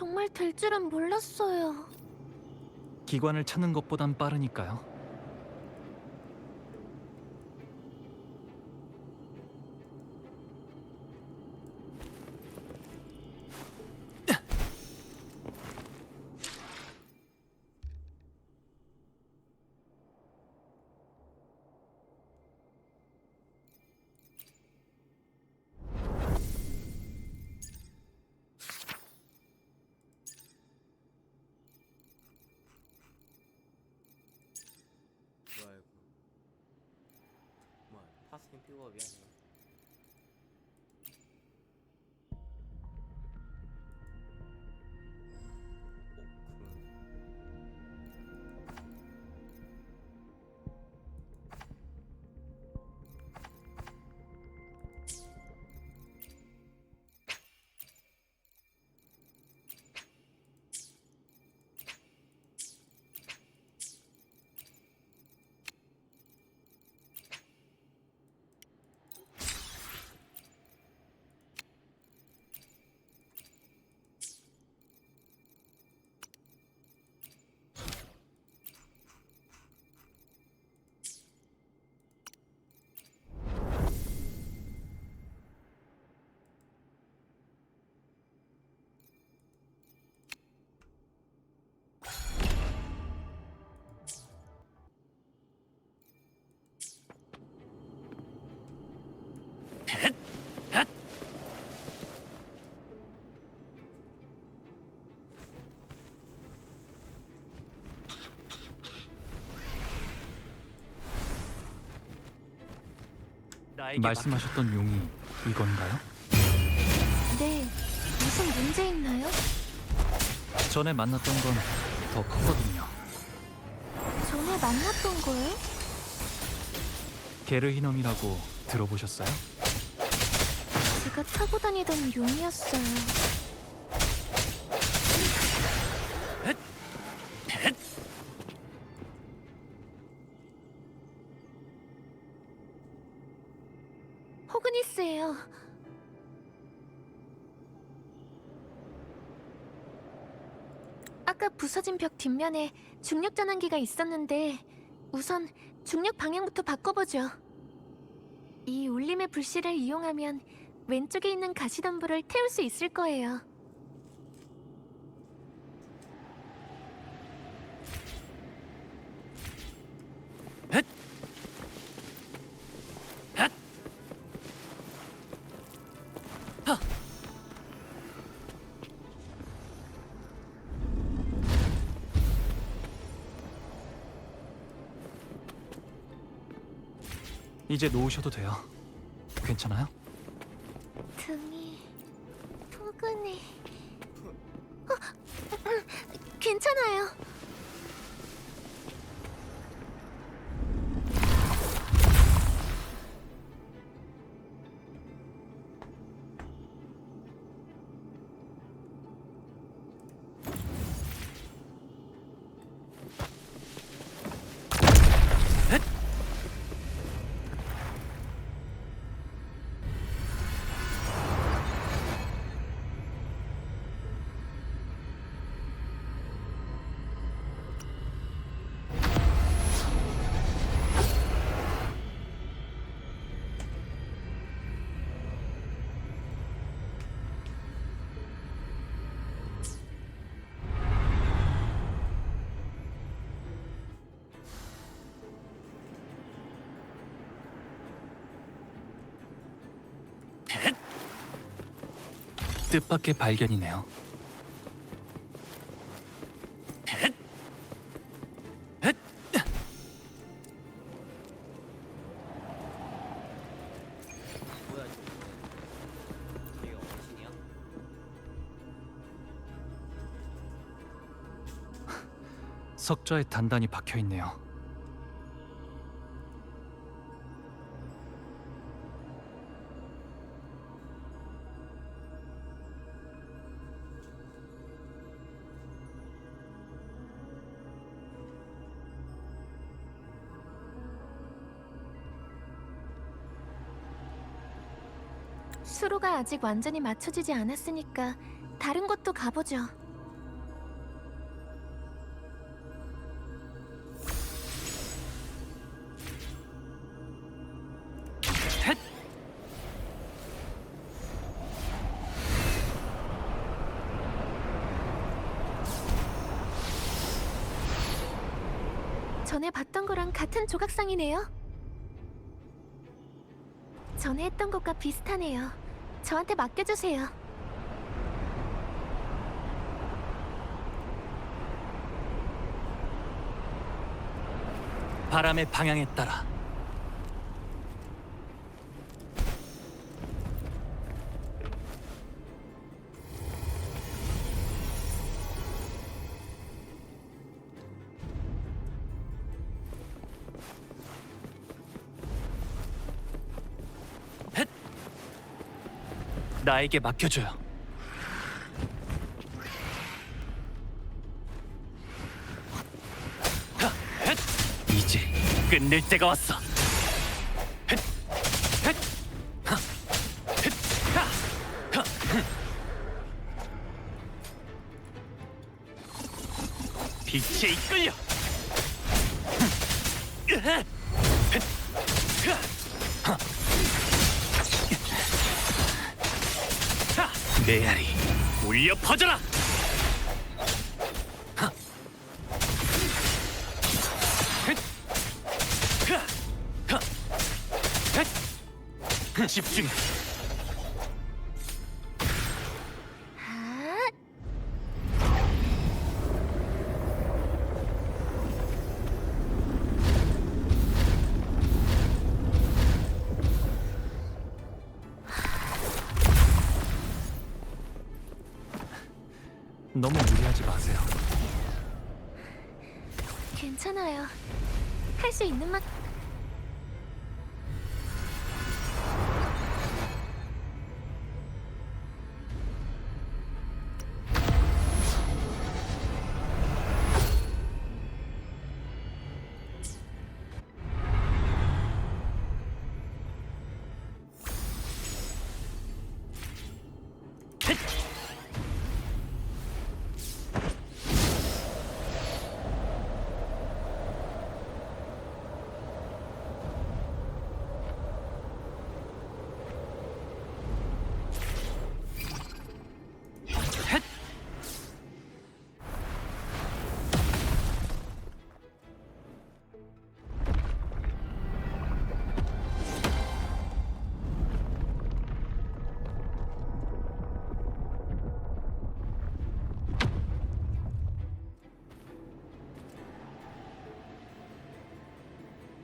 정말 될 줄은 몰랐어요. 기관을 찾는 것보단 빠르니까요. 뭐야 이거? 뭐야 파스팅 픽업이 아니야? 말씀하셨던 용이 이건가요? 네, 무슨 문제 있나요? 전에 만났던 건 더 컸거든요. 전에 만났던 거예요? 게르히넘이라고 들어보셨어요? 제가 타고 다니던 용이었어요. 호그니스예요. 아까 부서진 벽 뒷면에 중력 전환기가 있었는데 우선 중력 방향부터 바꿔보죠. 이 울림의 불씨를 이용하면 왼쪽에 있는 가시덤불을 태울 수 있을 거예요. 이제 놓으셔도 돼요. 괜찮아요? 등이 포근해. 괜찮아요. 뜻밖의 발견이네요. 뭐야 지금? 저희가 어르신이야? 석좌에 단단히 박혀 있네요. 수로가 아직 완전히 맞춰지지 않았으니까 다른 곳도 가보죠. 전에 봤던 거랑 같은 조각상이네요. 전에 했던 것과 비슷하네요. 저한테 맡겨주세요. 바람의 방향에 따라. 헷! 나에게 맡겨줘요. 이제 끝낼 때가 왔어. 헷! 헷! 하! 헷! 하! 하! 빛에 이끌려. 헷! 하! 하! 메아리 울려 퍼져라. 집중. 아, 너무 무리하지 마세요. 괜찮아요. 할 수 있는 만.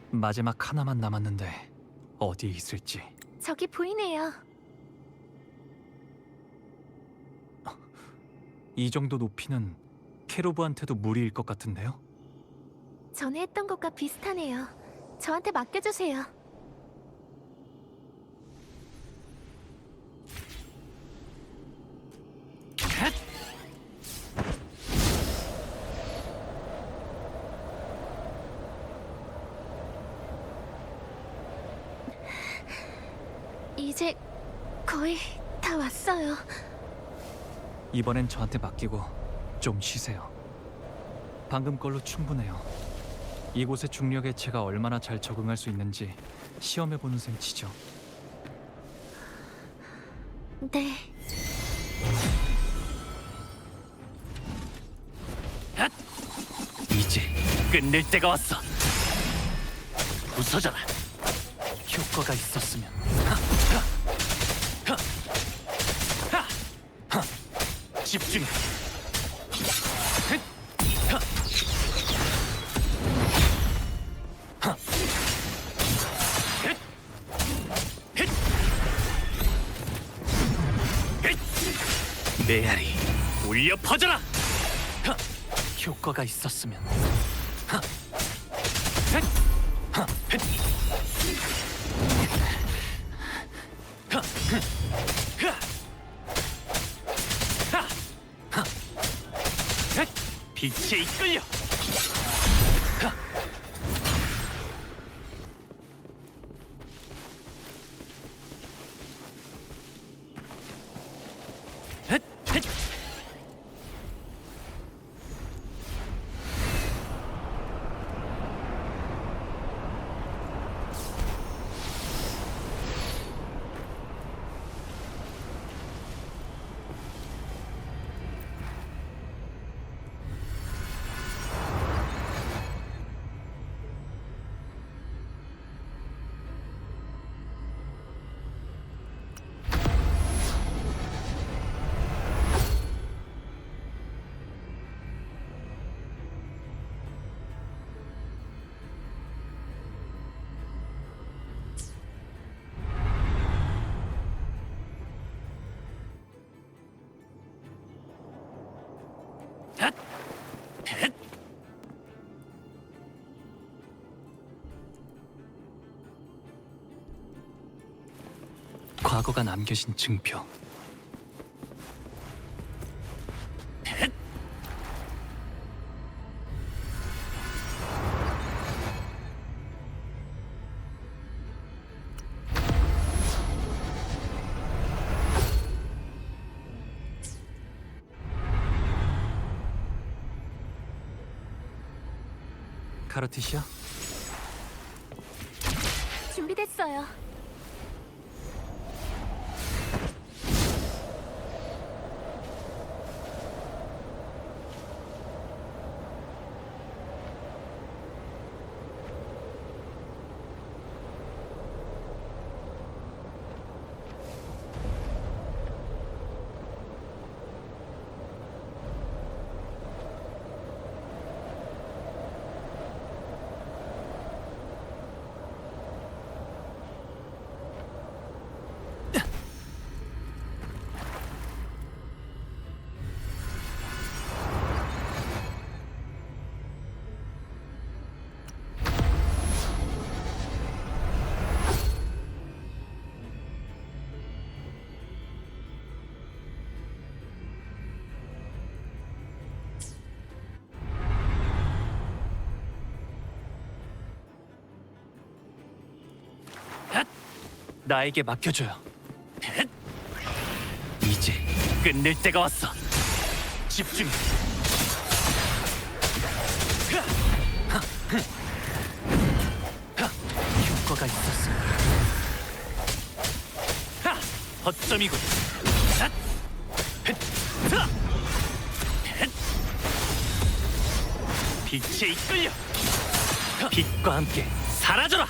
마지막 하나만 남았는데 어디에 있을지. 저기 보이네요. 이 정도 높이는 케로브한테도 무리일 것 같은데요? 전에 했던 것과 비슷하네요. 저한테 맡겨주세요. 이제 거의 다 왔어요. 이번엔 저한테 맡기고 좀 쉬세요. 방금 걸로 충분해요. 이곳의 중력에 제가 얼마나 잘 적응할 수 있는지 시험해보는 셈치죠. 네. 이제 끝낼 때가 왔어. 부서져라. 효과가 있었으면. 집중해. 메아리 울려 퍼져라. 효과가 있었으면. 빛에 이끌려. 과거가 남겨진 증표. 카르티시아? 준비됐어요. 나에게 맡겨줘요. 이제 끝낼 때가 왔어. 집중. 효과가 있었어. 허점이군. 빛에 이끌려. 빛과 함께 사라져라.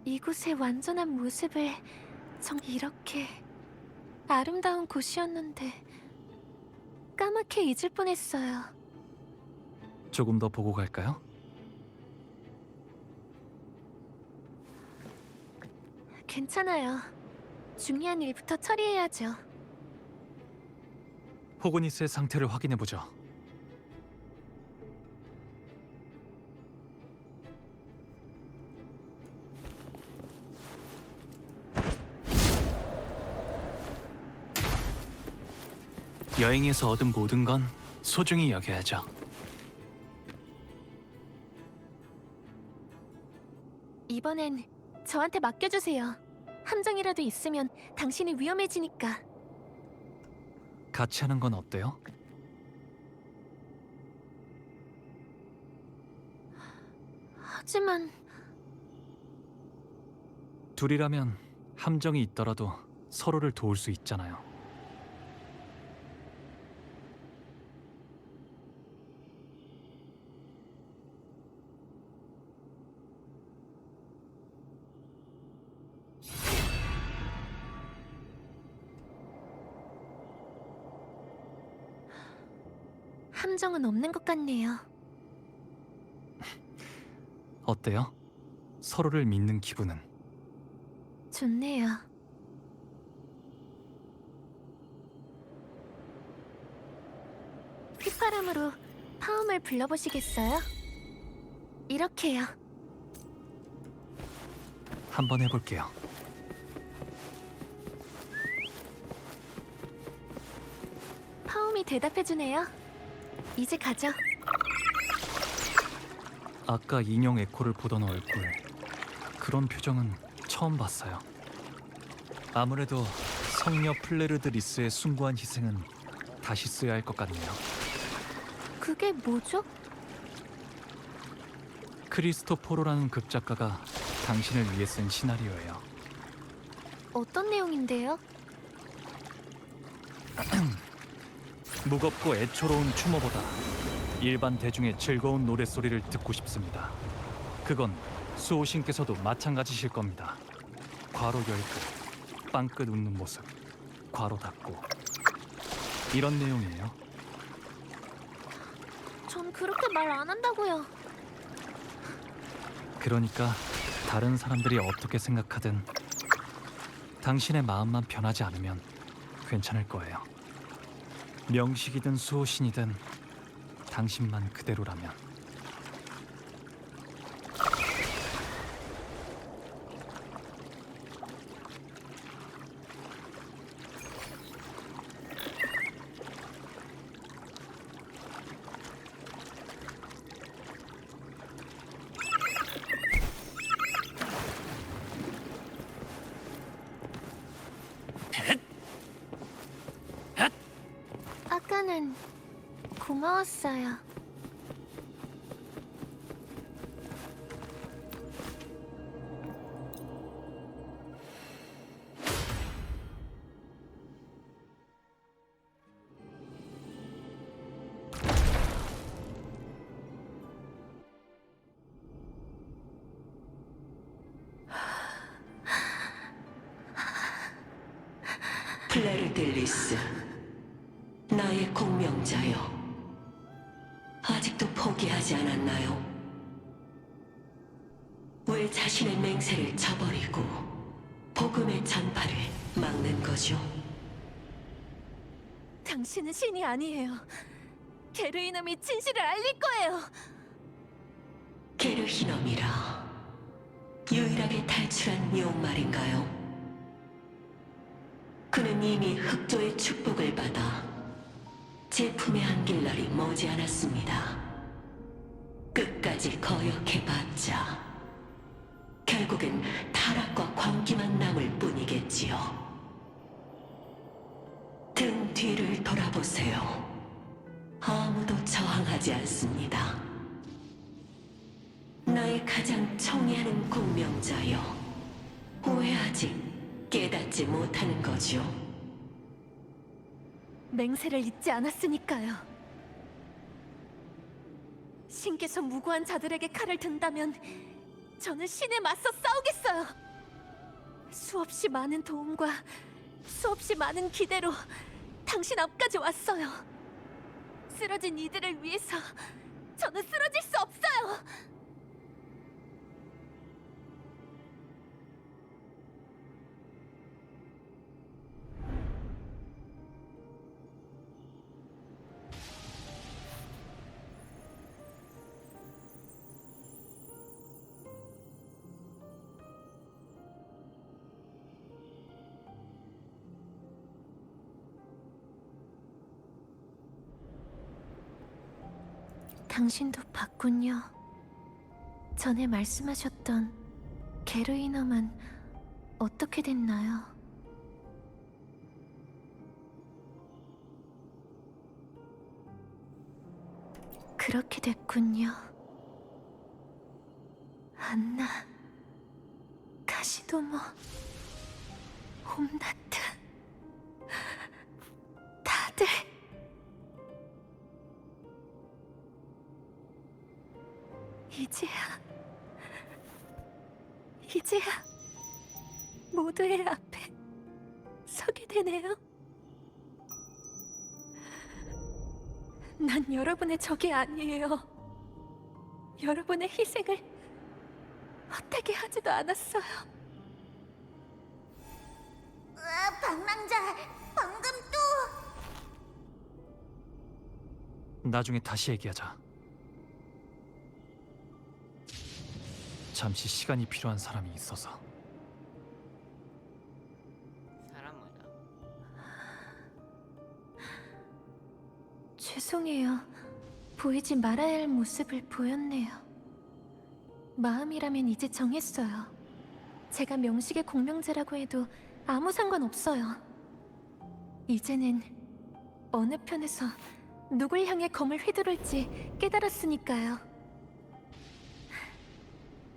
이곳의 완전한 모습을 이렇게 아름다운 곳이었는데 까맣게 잊을 뻔했어요. 조금 더 보고 갈까요? 괜찮아요. 중요한 일부터 처리해야죠. 호그니스의 상태를 확인해보죠. 여행에서 얻은 모든 건 소중히 여겨야죠. 이번엔 저한테 맡겨주세요. 함정이라도 있으면 당신이 위험해지니까. 같이 하는 건 어때요? 하지만 둘이라면 함정이 있더라도 서로를 도울 수 있잖아요. 함정은 없는 것 같네요. 어때요? 서로를 믿는 기분은? 좋네요. 휘파람으로 파움을 불러보시겠어요? 이렇게요. 한번 해볼게요. 파움이 대답해주네요. 이제 가죠. 아까 인형 에코를 보던 얼굴, 그런 표정은 처음 봤어요. 아무래도 성녀 플레르드리스의 숭고한 희생은 다시 써야 할 것 같네요. 그게 뭐죠? 크리스토포로라는 극작가가 당신을 위해 쓴 시나리오예요. 어떤 내용인데요? 무겁고 애초로운 추모보다 일반 대중의 즐거운 노랫소리를 듣고 싶습니다. 그건 수호신께서도 마찬가지실 겁니다. 괄호 열고 빵끝 웃는 모습 괄호 닫고 이런 내용이에요. 전 그렇게 말 안 한다고요. 그러니까 다른 사람들이 어떻게 생각하든 당신의 마음만 변하지 않으면 괜찮을 거예요. 명식이든 수호신이든 당신만 그대로라면. 아까는 고마웠어요. 플레르델리스, 나의 공명자여, 아직도 포기하지 않았나요? 왜 자신의 맹세를 저버리고 복음의 전파를 막는 거죠? 당신은 신이 아니에요. 게르이놈이 진실을 알릴 거예요. 게르히넘이라 유일하게 탈출한 용 말인가요? 그는 이미 흑조의 축복을 받아 제품에 안길 날이 머지않았습니다. 끝까지 거역해봤자 결국엔 타락과 광기만 남을 뿐이겠지요. 등 뒤를 돌아보세요. 아무도 저항하지 않습니다. 나의 가장 청애하는 공명자여, 왜 아직 깨닫지 못하는 거죠? 맹세를 잊지 않았으니까요. 신께서 무고한 자들에게 칼을 든다면 저는 신에 맞서 싸우겠어요. 수없이 많은 도움과 수없이 많은 기대로 당신 앞까지 왔어요. 쓰러진 이들을 위해서 저는 쓰러질 수 없어요. 당신도 봤군요. 전에 말씀하셨던 게르이넘은 어떻게 됐나요? 그렇게 됐군요. 안나, 가시도모, 홈나트, 다들 이제야 모두의 앞에 서게 되네요. 난 여러분의 적이 아니에요. 여러분의 희생을 헛되게 하지도 않았어요. 방랑자, 방금 또... 나중에 다시 얘기하자. 잠시 시간이 필요한 사람이 있어서. 사람 뭐야? 죄송해요. 보이지 말아야 할 모습을 보였네요. 마음이라면 이제 정했어요. 제가 명식의 공명자라고 해도 아무 상관없어요. 이제는 어느 편에서 누굴 향해 검을 휘두를지 깨달았으니까요.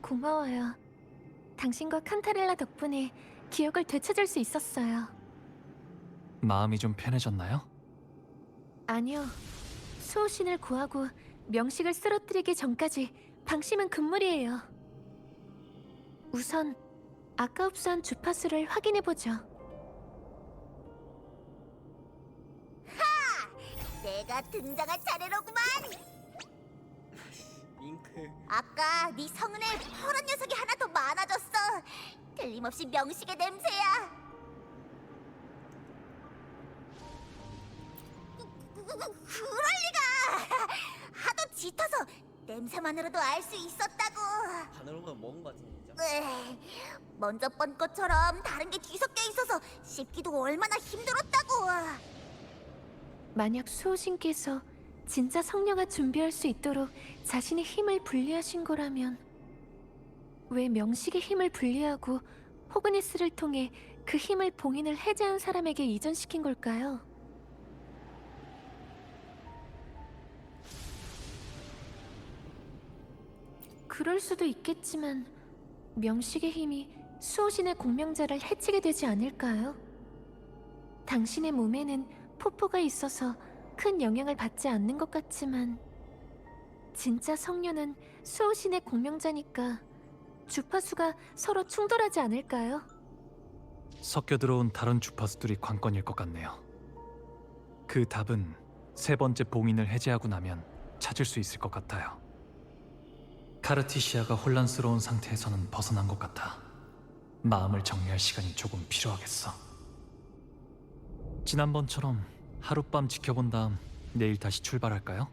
고마워요. 당신과 칸타렐라 덕분에 기억을 되찾을 수 있었어요. 마음이 좀 편해졌나요? 아니요. 수호신을 구하고 명식을 쓰러뜨리기 전까지 방심은 금물이에요. 우선 아까 흡수한 주파수를 확인해보죠. 내가 등장할 차례로구만. 링크. 아까 네 성은의 퍼런 녀석이 하나 더 많아졌어. 틀림없이 명식의 냄새야. 그럴 리가. 하도 짙어서 냄새만으로도 알 수 있었다고. 반으로만 먹은 것 같은데 진짜. 먼저 번 것처럼 다른 게 뒤섞여 있어서 씹기도 얼마나 힘들었다고. 만약 수호신께서 진짜 성녀가 준비할 수 있도록 자신의 힘을 분리하신 거라면 왜 명식의 힘을 분리하고 호그니스를 통해 그 힘을 봉인을 해제한 사람에게 이전시킨 걸까요? 그럴 수도 있겠지만 명식의 힘이 수호신의 공명자를 해치게 되지 않을까요? 당신의 몸에는 포포가 있어서 큰 영향을 받지 않는 것 같지만 진짜 성녀는 수호신의 공명자니까 주파수가 서로 충돌하지 않을까요? 섞여 들어온 다른 주파수들이 관건일 것 같네요. 그 답은 세 번째 봉인을 해제하고 나면 찾을 수 있을 것 같아요. 카르티시아가 혼란스러운 상태에서는 벗어난 것 같아. 마음을 정리할 시간이 조금 필요하겠어. 지난번처럼 하룻밤 지켜본 다음 내일 다시 출발할까요?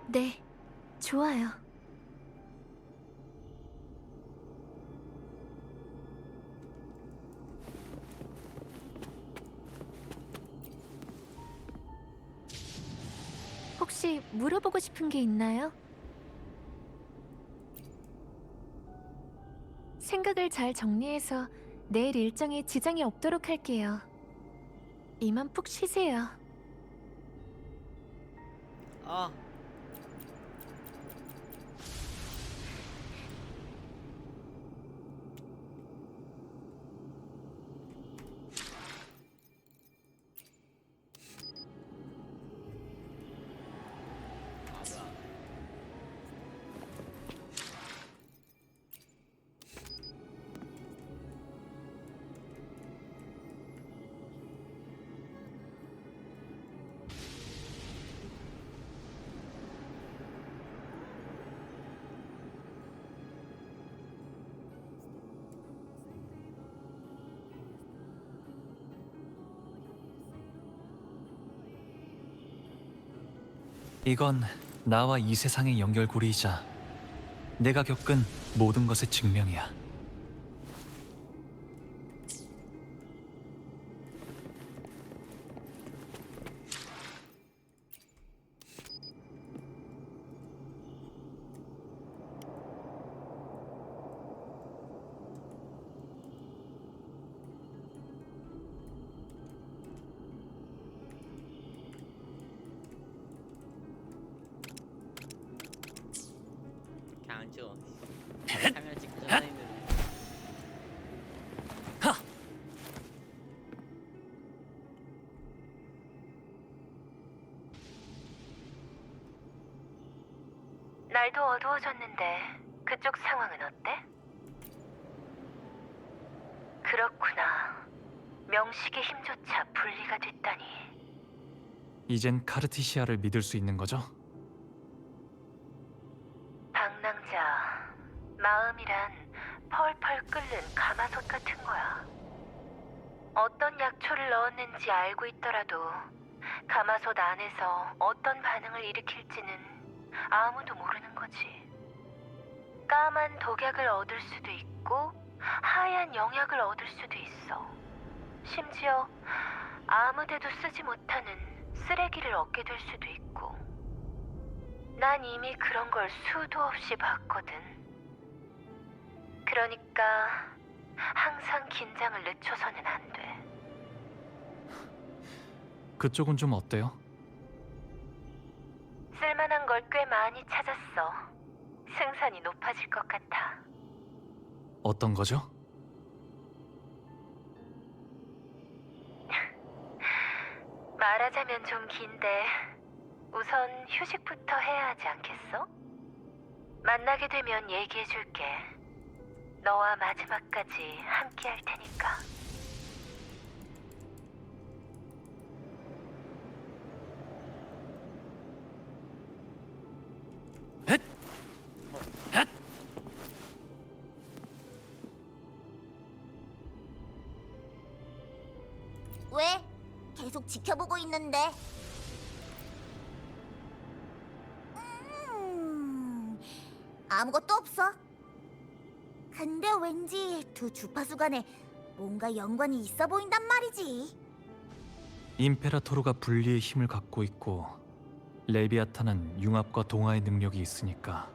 네, 좋아요. 혹시 물어보고 싶은 게 있나요? 생각을 잘 정리해서 내일 일정에 지장이 없도록 할게요. 이만 푹 쉬세요. 아. 이건 나와 이 세상의 연결고리이자 내가 겪은 모든 것의 증명이야. 그냥 안 찍어. 카메라 찍고 전화했는데. 날도 어두워졌는데 그쪽 상황은 어때? 그렇구나. 명식의 힘조차 분리가 됐다니. 이젠 카르티시아를 믿을 수 있는 거죠? 방랑자, 마음이란 펄펄 끓는 가마솥 같은 거야. 어떤 약초를 넣었는지 알고 있더라도 가마솥 안에서 어떤 반응을 일으킬지는 아무도 모르는 거지. 까만 독약을 얻을 수도 있고 하얀 영약을 얻을 수도 있어. 심지어 아무데도 쓰지 못하는 쓰레기를 얻게 될 수도 있고. 난 이미 그런 걸 수도 없이 봤거든. 그러니까 항상 긴장을 늦춰서는 안 돼. 그쪽은 좀 어때요? 쓸만한 걸 꽤 많이 찾았어. 승산이 높아질 것 같아. 어떤 거죠? 말하자면 좀 긴데 우선 휴식부터 해야 하지 않겠어? 만나게 되면 얘기해줄게. 너와 마지막까지 함께 할 테니까. 왜? 계속 지켜보고 있는데. 아무것도 없어. 근데 왠지 두 주파수 간에 뭔가 연관이 있어 보인단 말이지. 임페라토르가 분리의 힘을 갖고 있고 레비아탄은 융합과 동화의 능력이 있으니까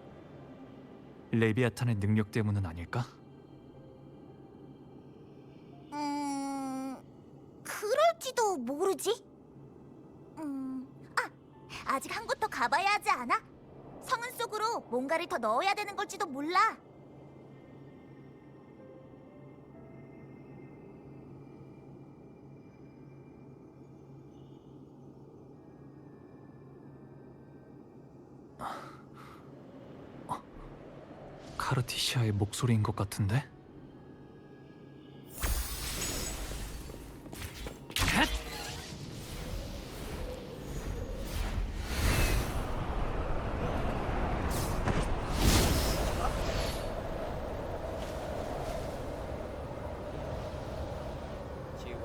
레비아탄의 능력 때문은 아닐까? 그럴지도 모르지. 아직 한 곳 더 가봐야 하지 않아? 성은 속으로 뭔가를 더 넣어야 되는 걸지도 몰라. 카르티시아의 목소리인 것 같은데? 지금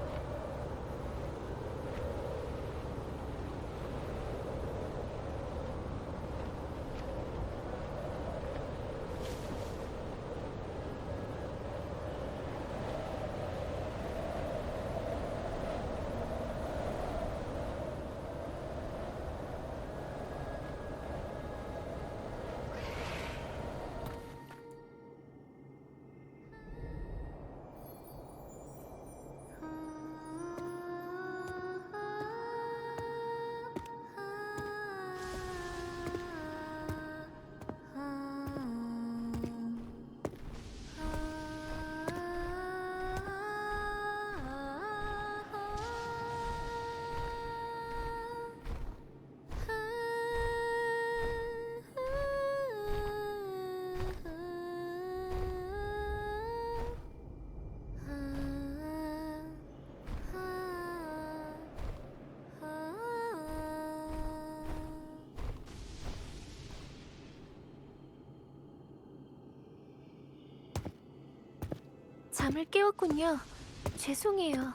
잠을 깨웠군요. 죄송해요.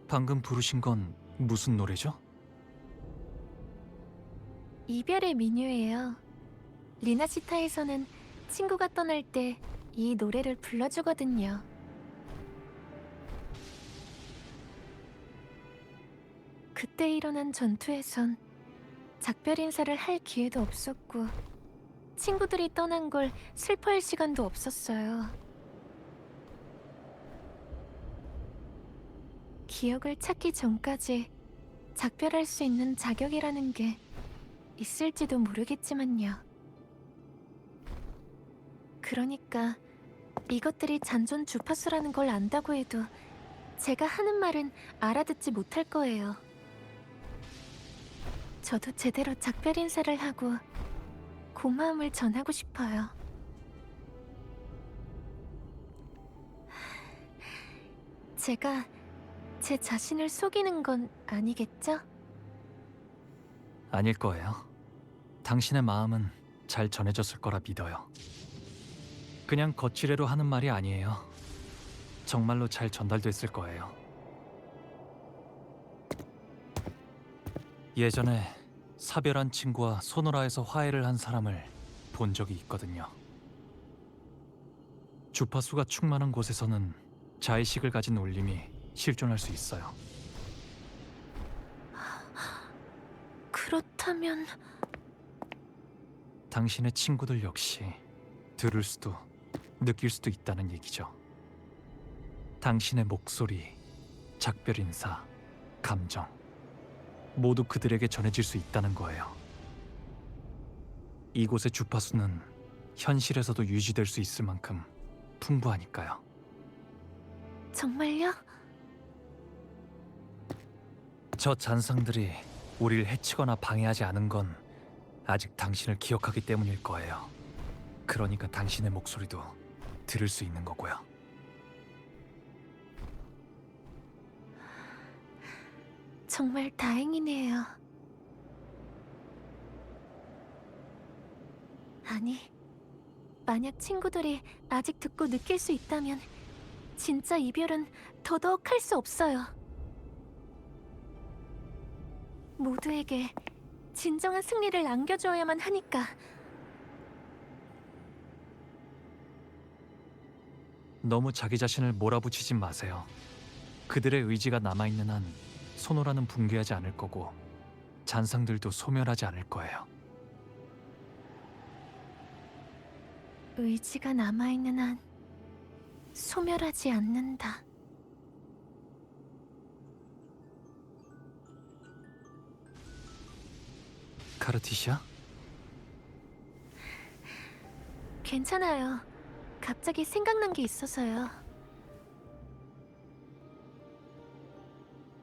방금 부르신 건 무슨 노래죠? 이별의 민요예요. 리나시타에서는 친구가 떠날 때 이 노래를 불러주거든요. 그때 일어난 전투에선 작별 인사를 할 기회도 없었고 친구들이 떠난 걸 슬퍼할 시간도 없었어요. 기억을 찾기 전까지 작별할 수 있는 자격이라는 게 있을지도 모르겠지만요. 그러니까 이것들이 잔존 주파수라는 걸 안다고 해도 제가 하는 말은 알아듣지 못할 거예요. 저도 제대로 작별 인사를 하고 고마움을 전하고 싶어요. 제가 제 자신을 속이는 건 아니겠죠? 아닐 거예요. 당신의 마음은 잘 전해졌을 거라 믿어요. 그냥 거칠애로 하는 말이 아니에요. 정말로 잘 전달됐을 거예요. 예전에 사별한 친구와 소노라에서 화해를 한 사람을 본 적이 있거든요. 주파수가 충만한 곳에서는 자의식을 가진 울림이 실존할 수 있어요. 그렇다면 당신의 친구들 역시 들을 수도 느낄 수도 있다는 얘기죠. 당신의 목소리, 작별 인사, 감정 모두 그들에게 전해질 수 있다는 거예요. 이곳의 주파수는 현실에서도 유지될 수 있을 만큼 풍부하니까요. 정말요? 저 잔상들이 우리를 해치거나 방해하지 않은 건 아직 당신을 기억하기 때문일 거예요. 그러니까 당신의 목소리도 들을 수 있는 거고요. 정말 다행이네요. 아니, 만약 친구들이 아직 듣고 느낄 수 있다면 진짜 이별은 더더욱 할 수 없어요. 모두에게 진정한 승리를 안겨주어야만 하니까. 너무 자기 자신을 몰아붙이지 마세요. 그들의 의지가 남아있는 한 소노라는 붕괴하지 않을 거고 잔상들도 소멸하지 않을 거예요. 의지가 남아있는 한 소멸하지 않는다. 카르티시아? 괜찮아요. 갑자기 생각난 게 있어서요.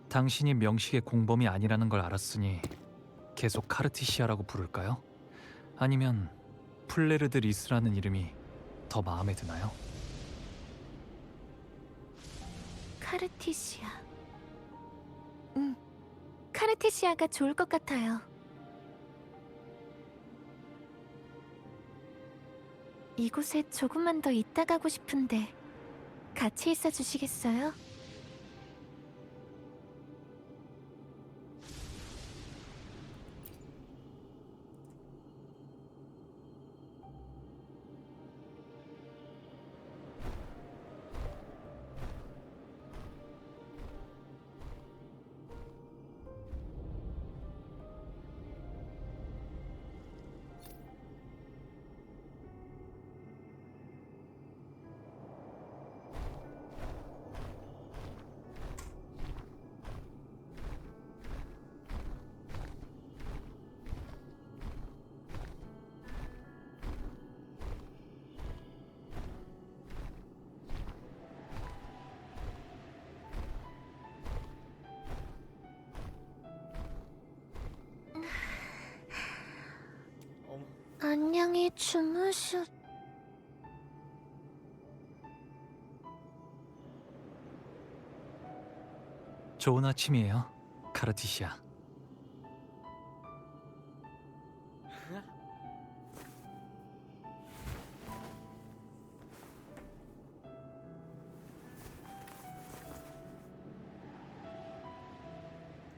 당신이 명식의 공범이 아니라는 걸 알았으니 계속 카르티시아라고 부를까요? 아니면 플레르드 리스라는 이름이 더 마음에 드나요? 카르티시아. 카르티시아가 좋을 것 같아요. 이곳에 조금만 더 있다 가고 싶은데 같이 있어 주시겠어요? 어머, 안녕히 주무셨... 좋은 아침이에요, 카르티시아.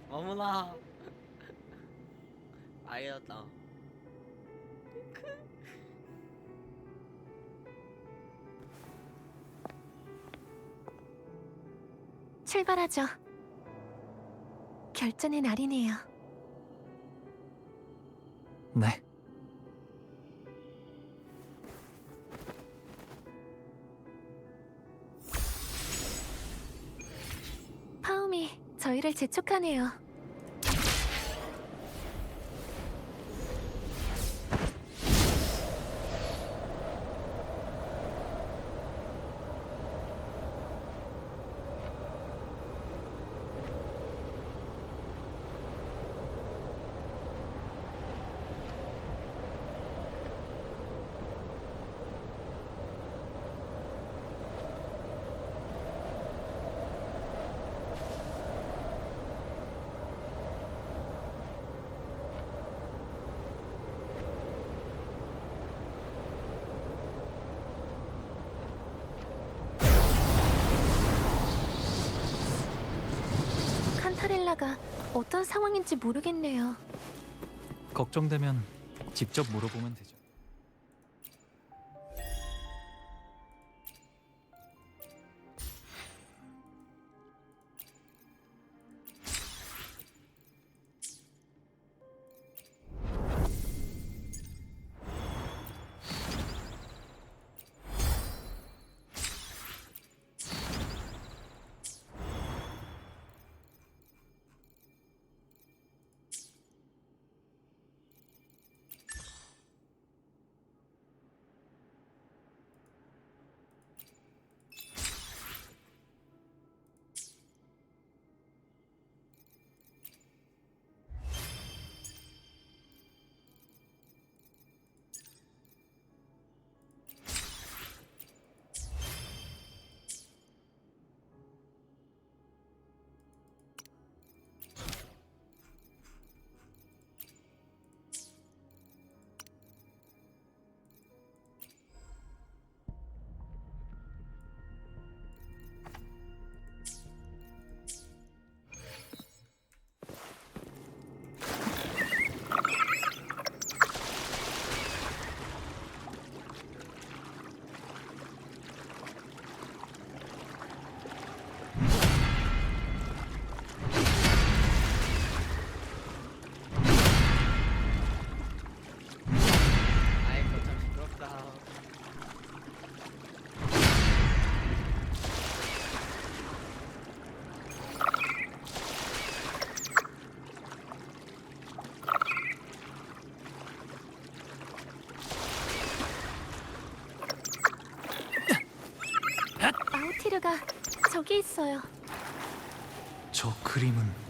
어머나. 아이였다. 출발하죠. 결전의 날이네요. 네. 파움이 저희를 재촉하네요. 칸타렐라가 어떤 상황인지 모르겠네요. 걱정되면 직접 물어보면 되죠. 슈가 저기 있어요. 저 그림은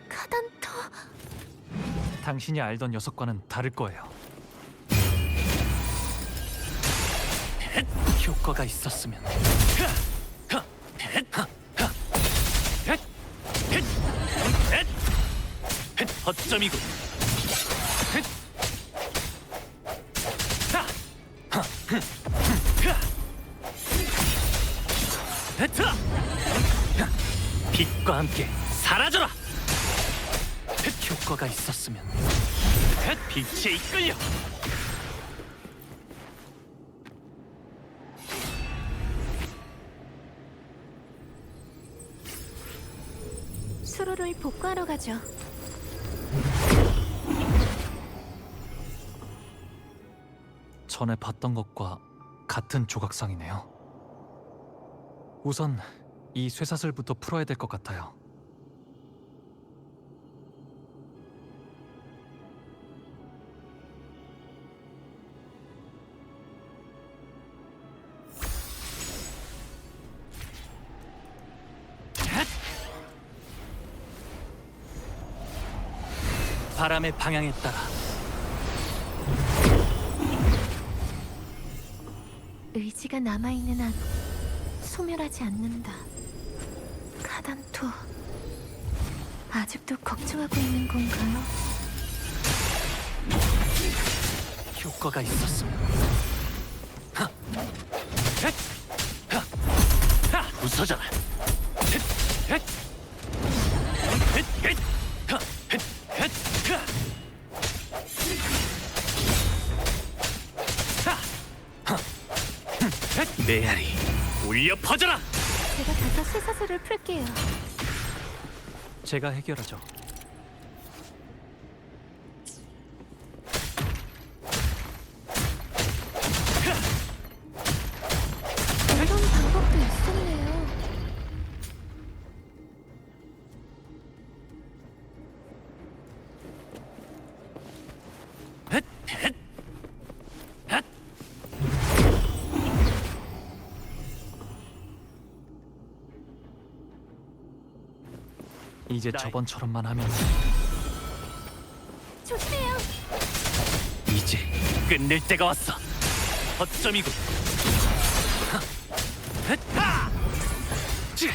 카단토. 당신이 알던 녀석과는 다를 거예요. 효과가 있었으면. 허점이군. 빛과 함께 사라져라. 효과가 있었으면 빛에 이끌려. 수로를 복구하러 가죠. 전에 봤던 것과 같은 조각상이네요. 우선 이 쇠사슬부터 풀어야 될 것 같아요. 바람의 방향에 따라. 의지가 남아있는 한 소멸하지 않는다. 카단토, 아직도 걱정하고 있는 건가요? 효과가 있었으면. 부서져라. 메아리, 울려 퍼져라. 제가 가서 쇠사슬을 풀게요. 제가 해결하죠. 이런 방법도 있었네요. 이제 저번처럼만 하면 조심해요. 이제 끝낼 때가 왔어. 허점이군. 이제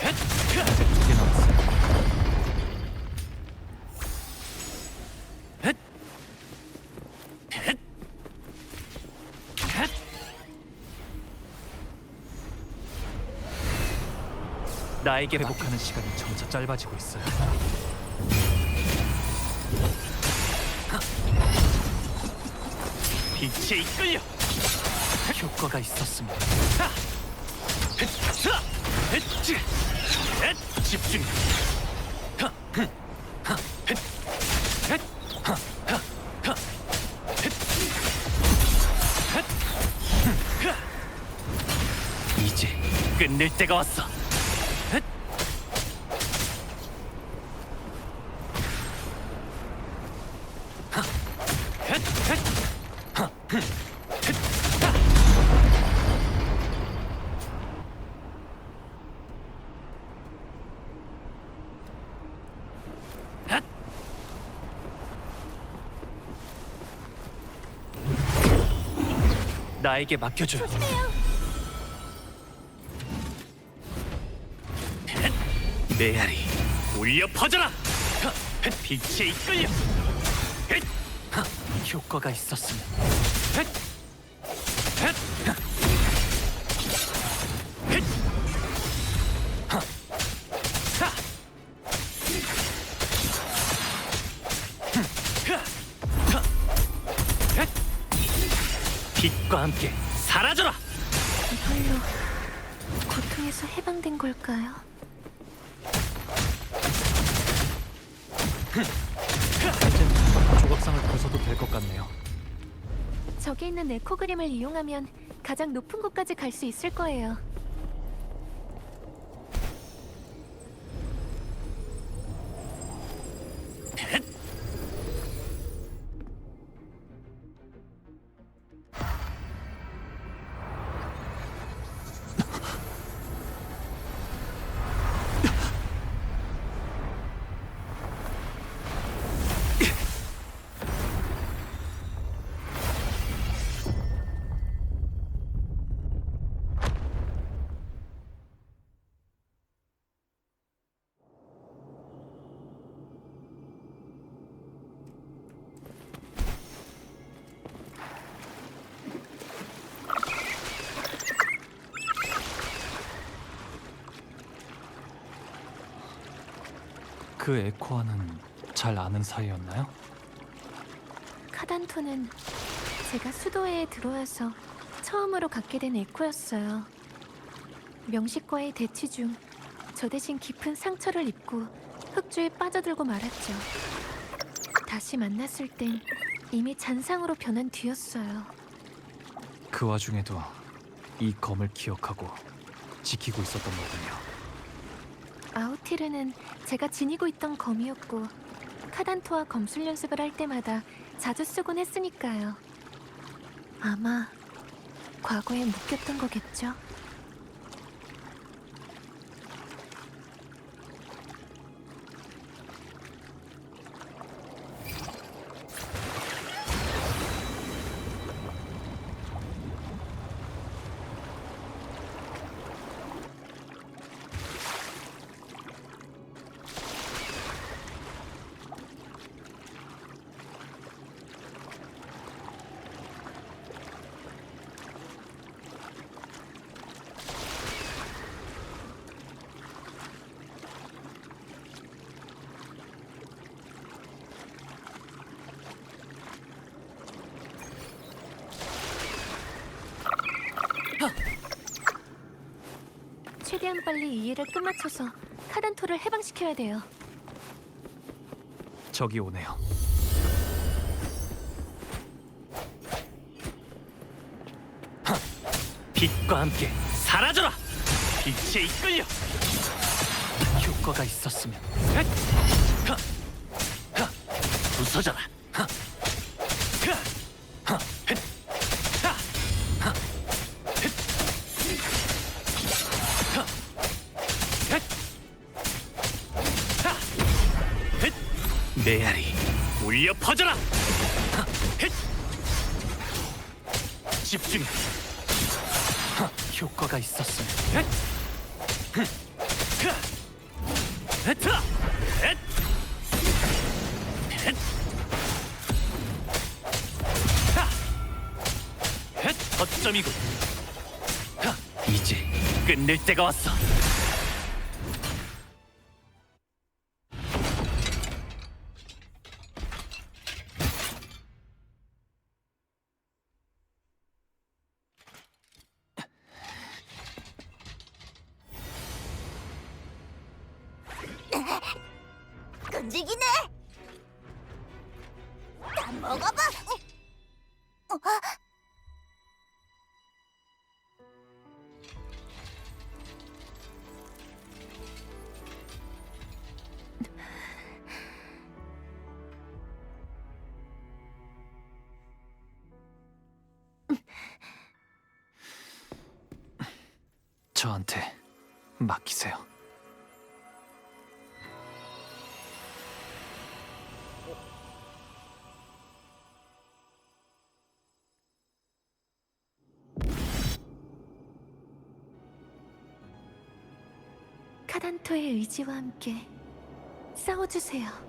2개 남았어. 나에게 회복하는 시간이 점차 짧아지고 있어요. 빛에 이끌려. 효과가 있었으면. 집중. 이제 끝낼 때가 왔어. 나에게 맡겨줘요. 메아리, 울려 퍼져라. 빛에 이끌려. 효과가 있었으면. 빛과 함께 사라져라. 이걸로 고통에서 해방된 걸까요? 이제 조각상을 벗어도 될 것 같네요. 저기 있는 에코 그림을 이용하면 가장 높은 곳까지 갈 수 있을 거예요. 그 에코와는 잘 아는 사이였나요? 카단토는 제가 수도회에 들어와서 처음으로 갖게 된 에코였어요. 명식과의 대치 중 저 대신 깊은 상처를 입고 흑주에 빠져들고 말았죠. 다시 만났을 땐 이미 잔상으로 변한 뒤였어요. 그 와중에도 이 검을 기억하고 지키고 있었던 거군요. 아우티르는 제가 지니고 있던 검이었고 카단토와 검술 연습을 할 때마다 자주 쓰곤 했으니까요. 아마 과거에 묶였던 거겠죠? 최대한 빨리 이 일을 끝마쳐서 카단토를 해방시켜야 돼요. 저기 오네요. 빛과 함께 사라져라. 빛에 이끌려. 효과가 있었으면 부서져라. 메아리 울려 퍼져라. 집중해. 효과가 있었으면 어점이군. 이제 끝낼 때가 왔어. 끈질기네. 다 먹어봐. 저한테 맡기세요. 카단토의 의지와 함께 싸워주세요.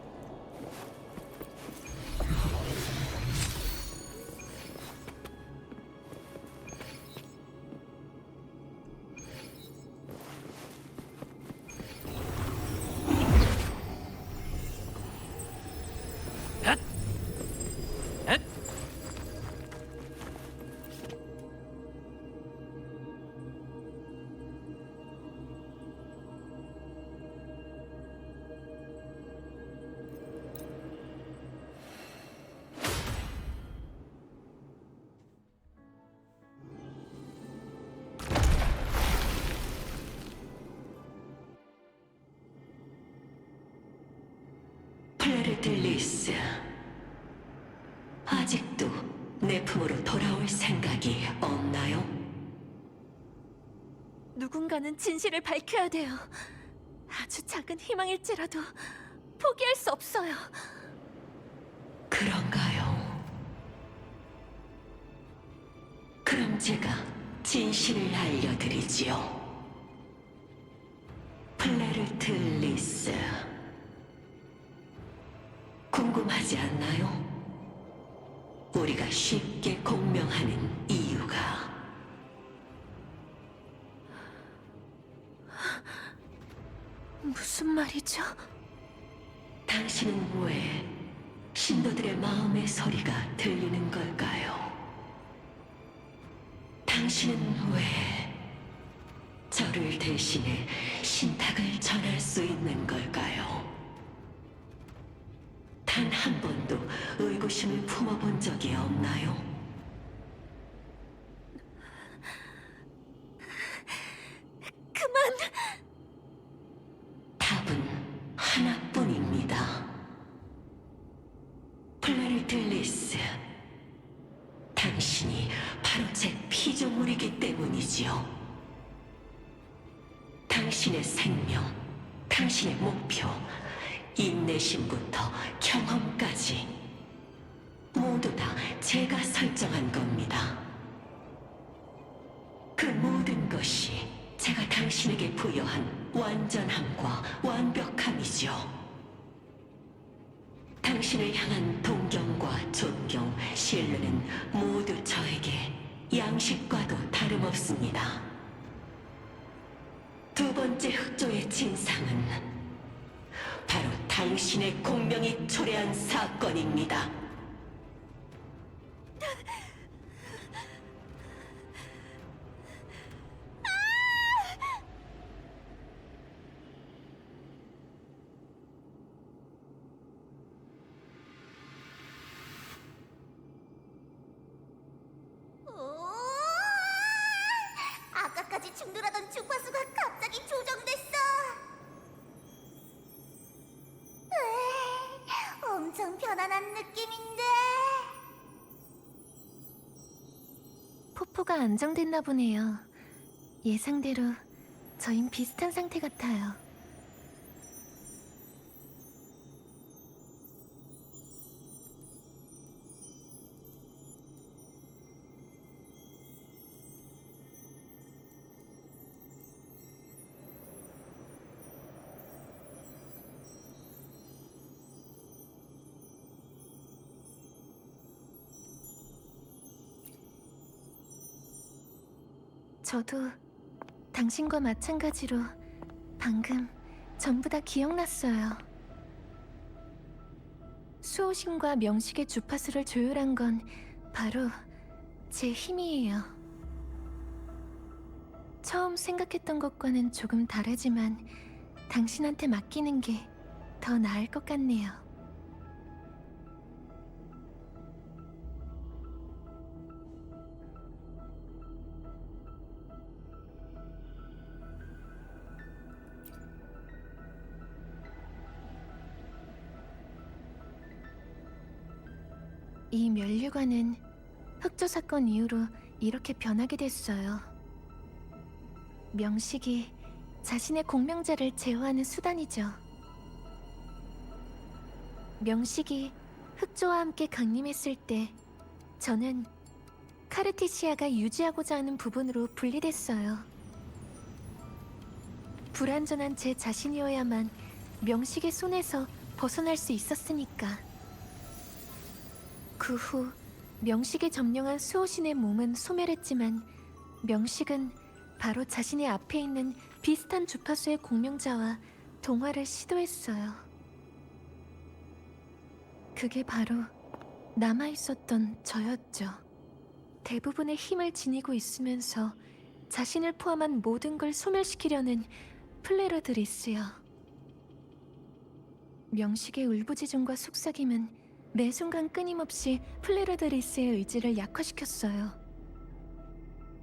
누군가는 진실을 밝혀야 돼요. 아주 작은 희망일지라도 포기할 수 없어요. 그런가요? 그럼 제가 진실을 알려드리지요. 플레르트 리스, 궁금하지 않나요? 우리가 쉽게 공명하는 이유가. 무슨 말이죠? 당신은 왜 신도들의 마음의 소리가 들리는 걸까요? 당신은 왜 저를 대신해 신탁을 전할 수 있는 걸까요? 단 한 번도 의구심을 품어본 적이 없나요? 그만! 답은 하나뿐입니다. 플레르트 리스, 당신이 바로 제 피조물이기 때문이지요. 당신의 생명, 당신의 목표, 인내심부터 경험까지 모두 다 제가 설정한 겁니다. 그 모든 것이 제가 당신에게 부여한 완전함과 완벽함이죠. 당신을 향한 동경과 존경, 신뢰는 모두 저에게 양식과도 다름없습니다. 두 번째 흑조의 진상은 바로 당신의 공명이 초래한 사건입니다. 아까까지 충돌하던 주파수가 갑자기 조정됐어. 엄청 편안한 느낌인데. 포포가 안정됐나 보네요. 예상대로 저흰 비슷한 상태 같아요. 저도 당신과 마찬가지로 방금 전부 다 기억났어요. 수호신과 명식의 주파수를 조율한 건 바로 제 힘이에요. 처음 생각했던 것과는 조금 다르지만 당신한테 맡기는 게 더 나을 것 같네요. 이 면류관은 흑조 사건 이후로 이렇게 변하게 됐어요. 명식이 자신의 공명자를 제어하는 수단이죠. 명식이 흑조와 함께 강림했을 때 저는 카르티시아가 유지하고자 하는 부분으로 분리됐어요. 불완전한 제 자신이어야만 명식의 손에서 벗어날 수 있었으니까. 그 후 명식이 점령한 수호신의 몸은 소멸했지만 명식은 바로 자신의 앞에 있는 비슷한 주파수의 공명자와 동화를 시도했어요. 그게 바로 남아있었던 저였죠. 대부분의 힘을 지니고 있으면서 자신을 포함한 모든 걸 소멸시키려는 플레르드 리스요. 명식의 울부짖음과 속삭임은 매 순간 끊임없이 플레르드 리스의 의지를 약화시켰어요.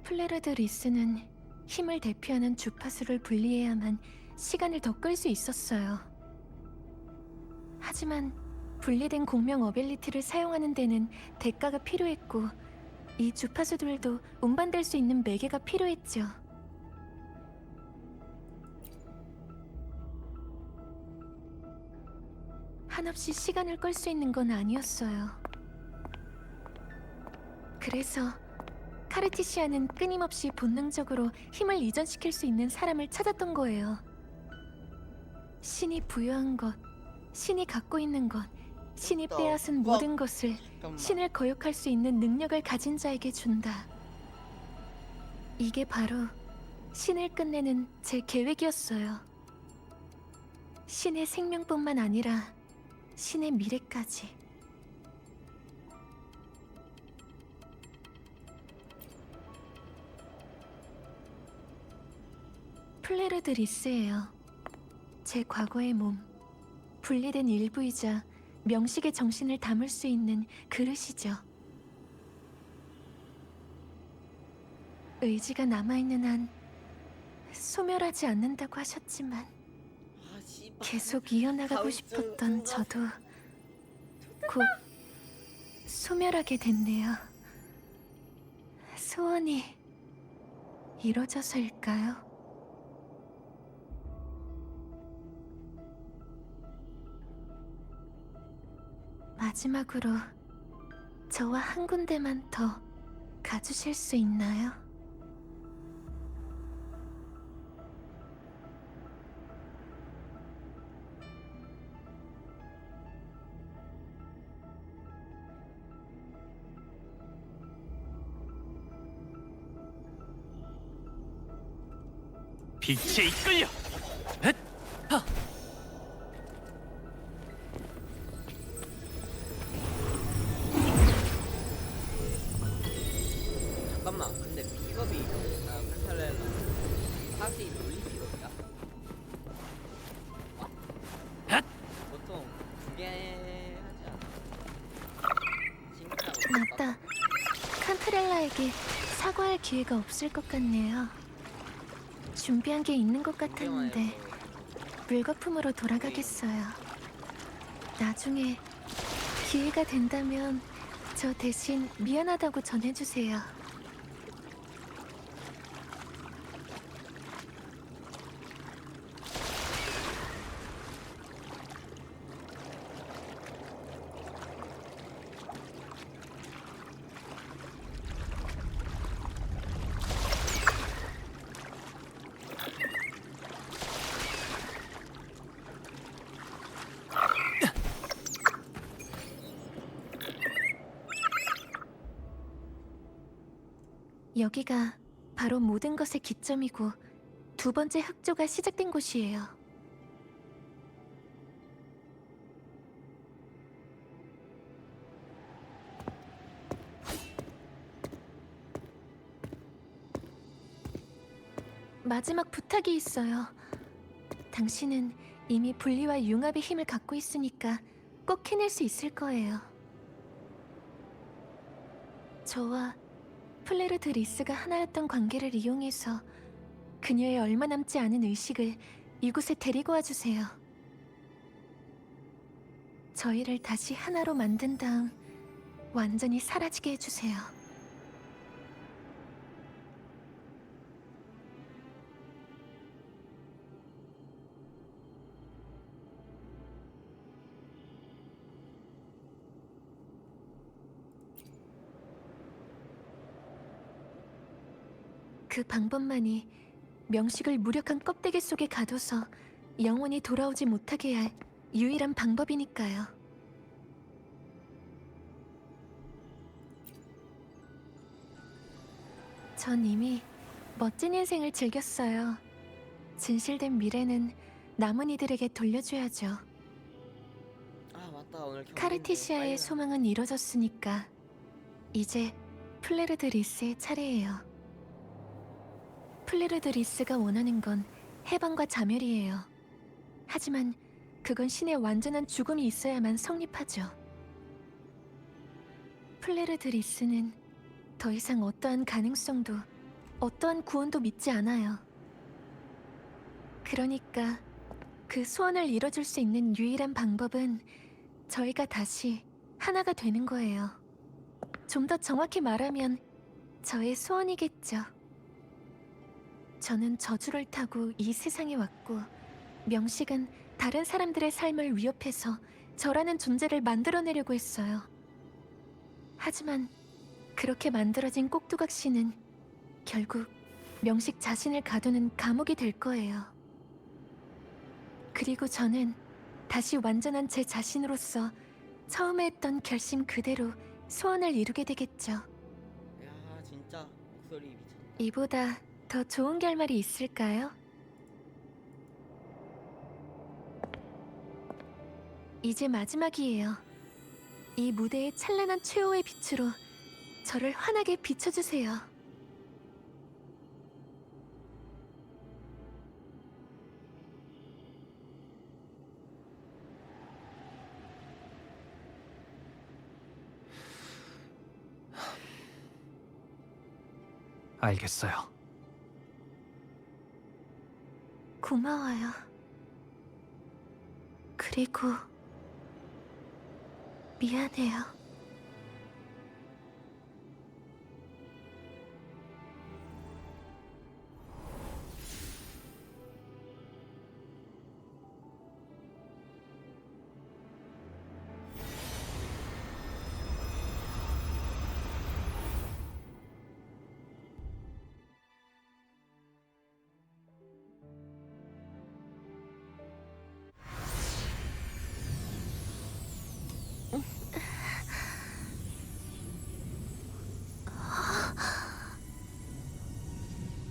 플레르드 리스는 힘을 대표하는 주파수를 분리해야만 시간을 더 끌 수 있었어요. 하지만 분리된 공명 어빌리티를 사용하는 데는 대가가 필요했고 이 주파수들도 운반될 수 있는 매개가 필요했죠. 한없이 시간을 끌 수 있는 건 아니었어요. 그래서 카르티시아는 끊임없이 본능적으로 힘을 이전시킬 수 있는 사람을 찾았던 거예요. 신이 부여한 것, 신이 갖고 있는 것, 신이 빼앗은 모든 것을 신을 거역할 수 있는 능력을 가진 자에게 준다. 이게 바로 신을 끝내는 제 계획이었어요. 신의 생명뿐만 아니라 신의 미래까지. 플레르드 리스예요. 제 과거의 몸, 분리된 일부이자 명식의 정신을 담을 수 있는 그릇이죠. 의지가 남아있는 한 소멸하지 않는다고 하셨지만 아 씨발. 계속 이어나가고 싶었던 저도 곧 소멸하게 됐네요. 소원이 이뤄져서일까요? 마지막으로 저와 한 군데만 더 가주실 수 있나요? 빛에 이끌려. 잠깐만. 근데 픽업이 펜탈레나 사실 놀리 픽업이야? 보통 2개 하지 않아? 칭찬하고 맞다. 칸타렐라에게 사과할 기회가 없을 것 같네요. 준비한 게 있는 것 같았는데 물거품으로 돌아가겠어요. 나중에 기회가 된다면 저 대신 미안하다고 전해주세요. 여기가 바로 모든 것의 기점이고 두 번째 흑조가 시작된 곳이에요. 마지막 부탁이 있어요. 당신은 이미 분리와 융합의 힘을 갖고 있으니까 꼭 해낼 수 있을 거예요. 저와 플레르드 리스가 하나였던 관계를 이용해서 그녀의 얼마 남지 않은 의식을 이곳에 데리고 와주세요. 저희를 다시 하나로 만든 다음 완전히 사라지게 해주세요. 그 방법만이 명식을 무력한 껍데기 속에 가둬서 영원히 돌아오지 못하게 할 유일한 방법이니까요. 전 이미 멋진 인생을 즐겼어요. 진실된 미래는 남은 이들에게 돌려줘야죠. 아 맞다 오늘 경기인데 카르티시아의 빨리 소망은 이뤄졌으니까 이제 플레르드 리스의 차례예요. 플레르드 리스가 원하는 건 해방과 자멸이에요. 하지만 그건 신의 완전한 죽음이 있어야만 성립하죠. 플레르드 리스는 더 이상 어떠한 가능성도 어떠한 구원도 믿지 않아요. 그러니까 그 소원을 이뤄줄 수 있는 유일한 방법은 저희가 다시 하나가 되는 거예요. 좀 더 정확히 말하면 저의 소원이겠죠. 저는 저주를 타고 이 세상에 왔고 명식은 다른 사람들의 삶을 위협해서 저라는 존재를 만들어내려고 했어요. 하지만 그렇게 만들어진 꼭두각시는 결국 명식 자신을 가두는 감옥이 될 거예요. 그리고 저는 다시 완전한 제 자신으로서 처음에 했던 결심 그대로 소원을 이루게 되겠죠. 야 진짜 목소리 미쳤다. 이보다 더 좋은 결말이 있을까요? 이제 마지막이에요. 이 무대의 찬란한 최후의 빛으로 저를 환하게 비춰주세요. 알겠어요. 고마워요. 그리고 미안해요.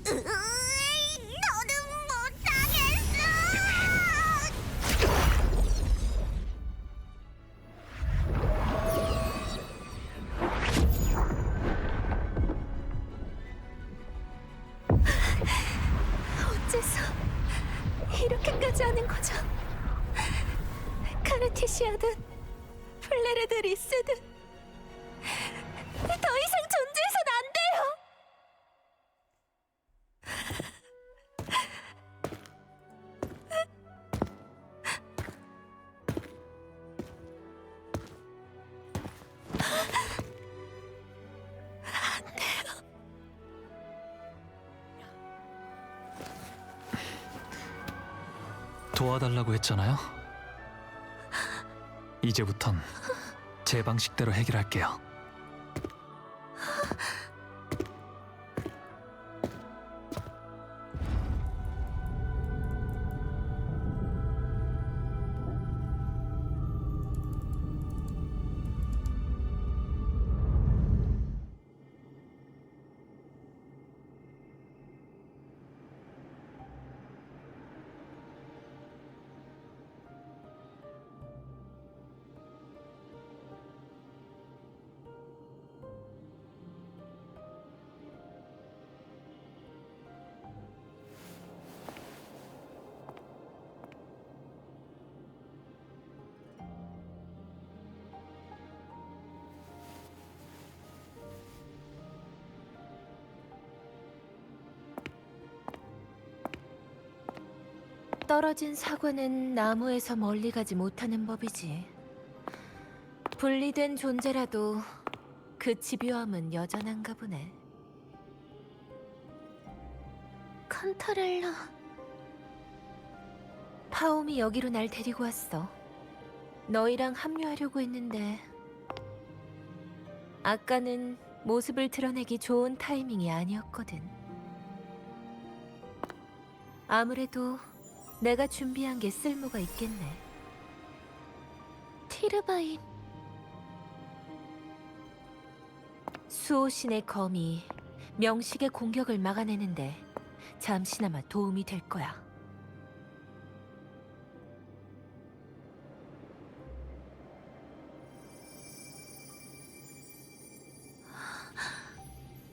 너는 못하겠어. 어째서 이렇게까지 하는 거죠? 카르티시아든 플레르드 리스든 더 이상 존재해선 안 돼요. 도와달라고 했잖아요. 이제부턴 제 방식대로 해결할게요. 떨어진 사과는 나무에서 멀리 가지 못하는 법이지. 분리된 존재라도 그 집요함은 여전한가 보네. 칸타렐라. 파옴이 여기로 날 데리고 왔어. 너희랑 합류하려고 했는데 아까는 모습을 드러내기 좋은 타이밍이 아니었거든. 아무래도 내가 준비한 게 쓸모가 있겠네. 티르바인. 수호신의 검이 명식의 공격을 막아내는데 잠시나마 도움이 될 거야.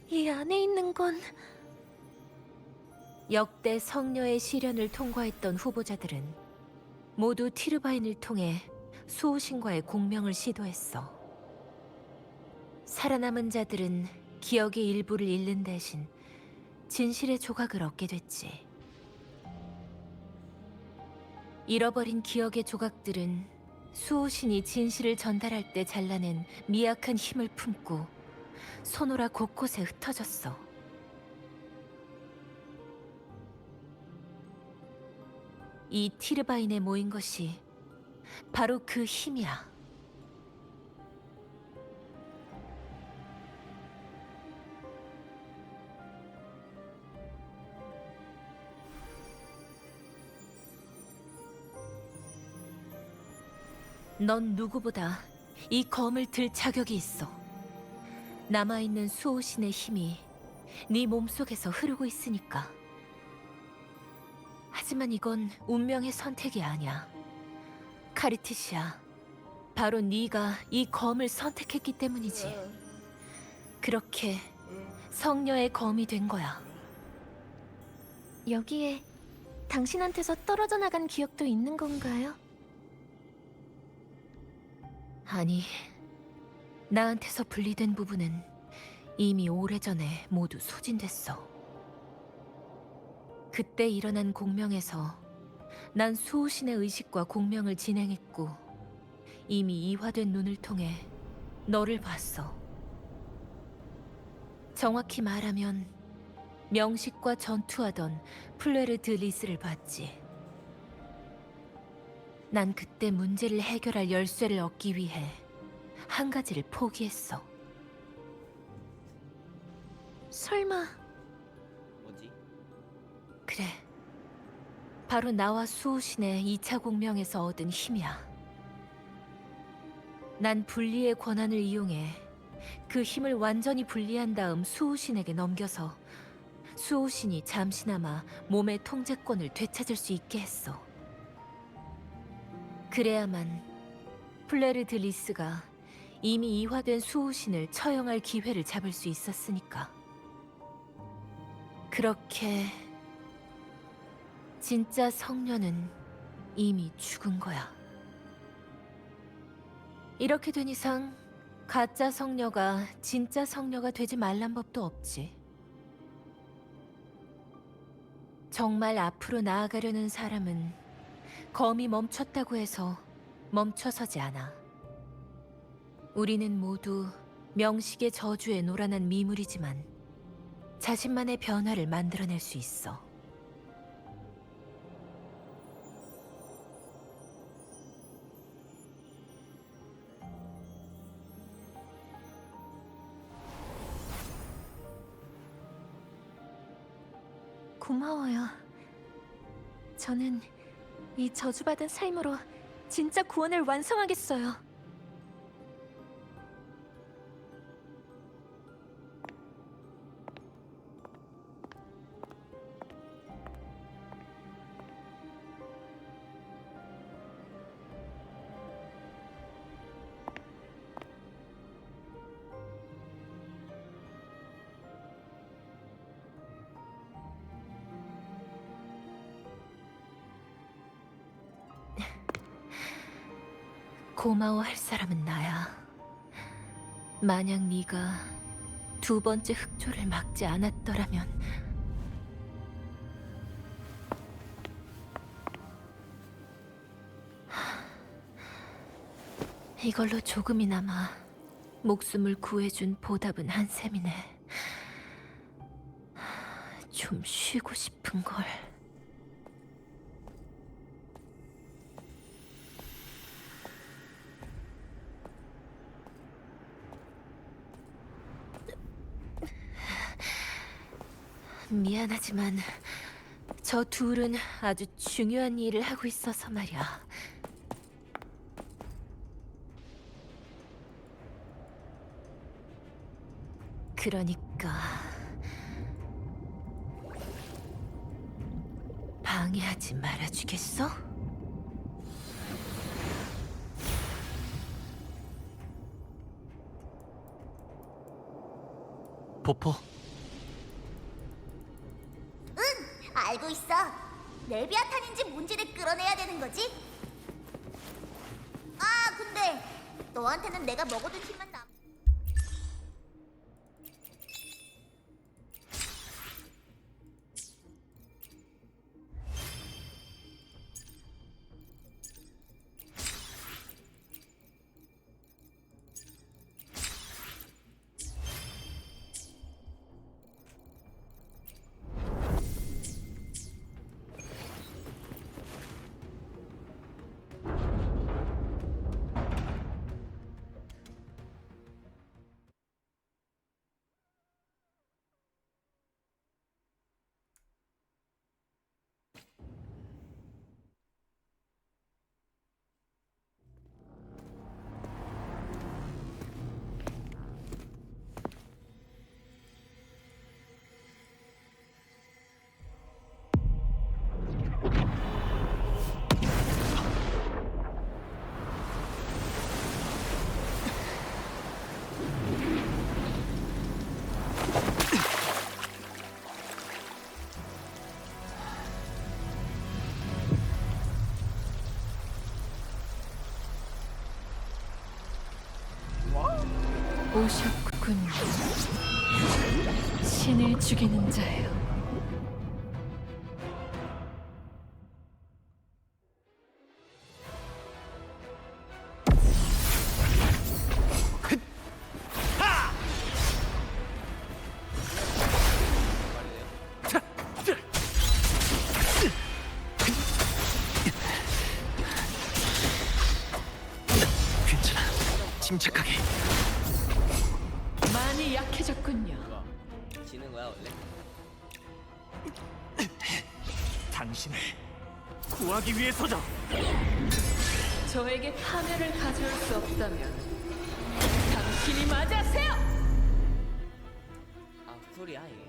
이 안에 있는 건 역대 성녀의 시련을 통과했던 후보자들은 모두 티르바인을 통해 수호신과의 공명을 시도했어. 살아남은 자들은 기억의 일부를 잃는 대신 진실의 조각을 얻게 됐지. 잃어버린 기억의 조각들은 수호신이 진실을 전달할 때 잘라낸 미약한 힘을 품고 소노라 곳곳에 흩어졌어. 이 티르바인에 모인 것이 바로 그 힘이야. 넌 누구보다 이 검을 들 자격이 있어. 남아있는 수호신의 힘이 네 몸속에서 흐르고 있으니까. 하지만 이건 운명의 선택이 아니야. 카리트시아, 바로 네가 이 검을 선택했기 때문이지. 그렇게 성녀의 검이 된 거야. 여기에 당신한테서 떨어져 나간 기억도 있는 건가요? 아니, 나한테서 분리된 부분은 이미 오래전에 모두 소진됐어. 그때 일어난 공명에서 난 수호신의 의식과 공명을 진행했고 이미 이화된 눈을 통해 너를 봤어. 정확히 말하면 명식과 전투하던 플레르드 리스를 봤지. 난 그때 문제를 해결할 열쇠를 얻기 위해 한 가지를 포기했어. 설마 뭐지? 그래. 바로 나와 수호신의 2차 공명에서 얻은 힘이야. 난 분리의 권한을 이용해 그 힘을 완전히 분리한 다음 수호신에게 넘겨서 수호신이 잠시나마 몸의 통제권을 되찾을 수 있게 했어. 그래야만 플레르드 리스가 이미 이화된 수호신을 처형할 기회를 잡을 수 있었으니까. 그렇게 진짜 성녀는 이미 죽은 거야. 이렇게 된 이상 가짜 성녀가 진짜 성녀가 되지 말란 법도 없지. 정말 앞으로 나아가려는 사람은 검이 멈췄다고 해서 멈춰서지 않아. 우리는 모두 명식의 저주에 놀아난 미물이지만 자신만의 변화를 만들어낼 수 있어. 고마워요. 저는 이 저주받은 삶으로 진짜 구원을 완성하겠어요. 고마워할 사람은 나야. 만약 네가 두 번째 흑조를 막지 않았더라면 이걸로 조금이나마 목숨을 구해준 보답은 한 셈이네. 좀 쉬고 싶은 걸. 미안하지만 저 둘은 아주 중요한 일을 하고 있어서 말이야. 그러니까 방해하지 말아주겠어? 포포, 알고 있어. 레비아탄인지 뭔지를 끌어내야 되는 거지? 아, 근데 너한테는 내가 먹어둔 힘만 남. 오셨군요. 신을 죽이는 자요. 괜찮아. 침착하게. 많이 약해졌군요. 지는 거야 원래? 당신을 구하기 위해서죠. 저에게 파멸을 가져올 수 없다면 당신이 맞아세요. 아 스토리야 이게.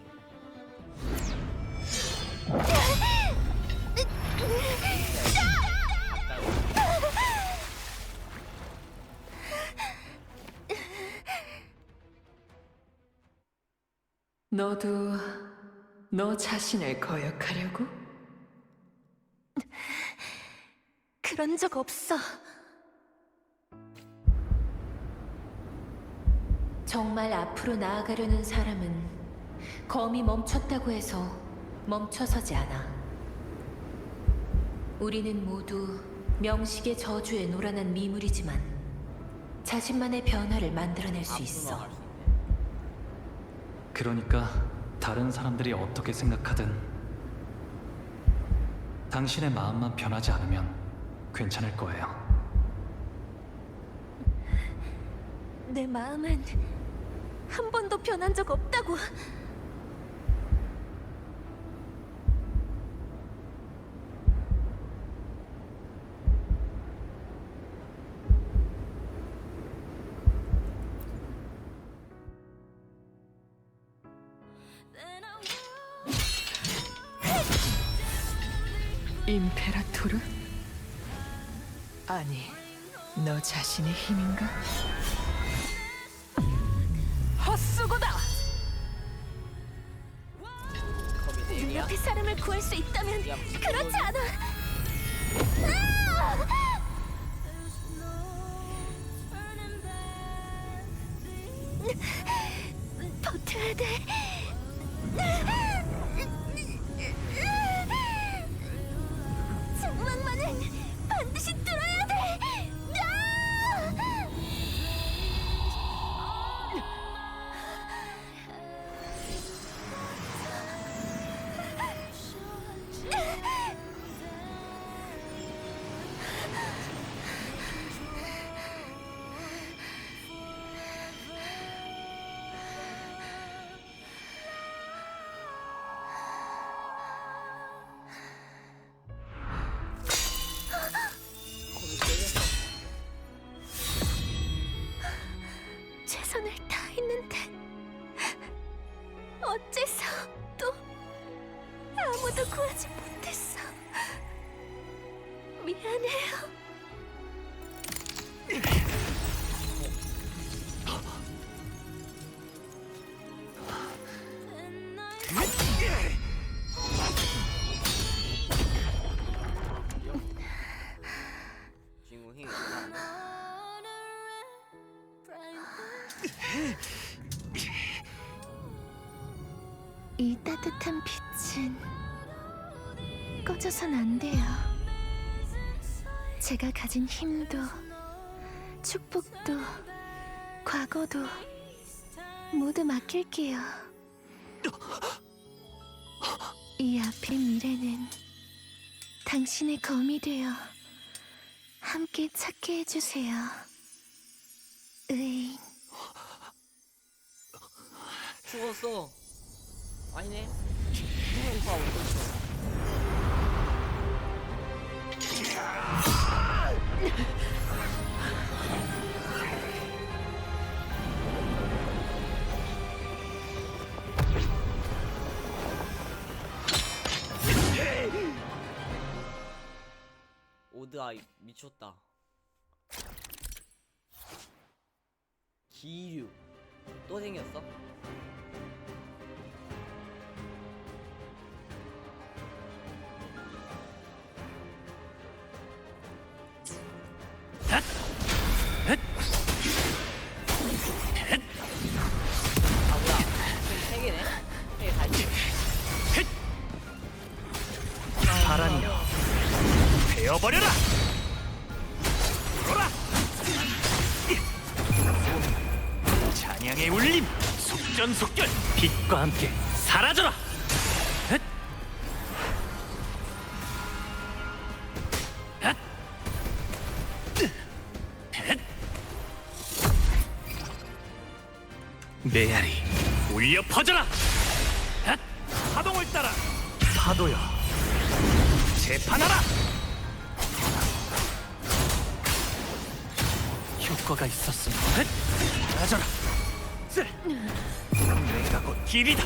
너도 너 자신을 거역하려고? 그런 적 없어. 정말 앞으로 나아가려는 사람은 검이 멈췄다고 해서 멈춰서지 않아. 우리는 모두 명식의 저주에 노란한 미물이지만 자신만의 변화를 만들어낼 수 있어. 갈수 있네. 그러니까 다른 사람들이 어떻게 생각하든 당신의 마음만 변하지 않으면 괜찮을 거예요. 내 마음은 한 번도 변한 적 없다고. 임페라토르? 아니, 너 자신의 힘인가? 헛수고다! 컵이 네 개야? 눈앞의 사람을 구할 수 있다면 야, 무슨 그렇지 소리야? 않아. 버텨야 돼. 장막만은 반드시 뚫어야 돼. 최선을 다했는데 어째서 또 아무도 구하지 못했어. 미안해요. 주인공 힘이 많아. 이 따뜻한 빛은 꺼져선 안 돼요. 제가 가진 힘도, 축복도, 과거도 모두 맡길게요. 이 앞의 미래는 당신의 검이 되어 함께 찾게 해주세요. 의인. 죽었어. 아니네. 오빠 어디 있어? 레드 아이 미쳤다. 기류 또 생겼어? 아 뭐야? 세 개네? 세개 다 있지? 바람이여 베어버려라. 불어라. 찬양의 울림 속전속결 빛과 함께 사라져라. 헷! 헷! 헷! 메아리 울려 퍼져라. 헷! 파동을 따라 파도여 재판하라. 효과가 있었으면 사라져라. 내가 곧 길이다.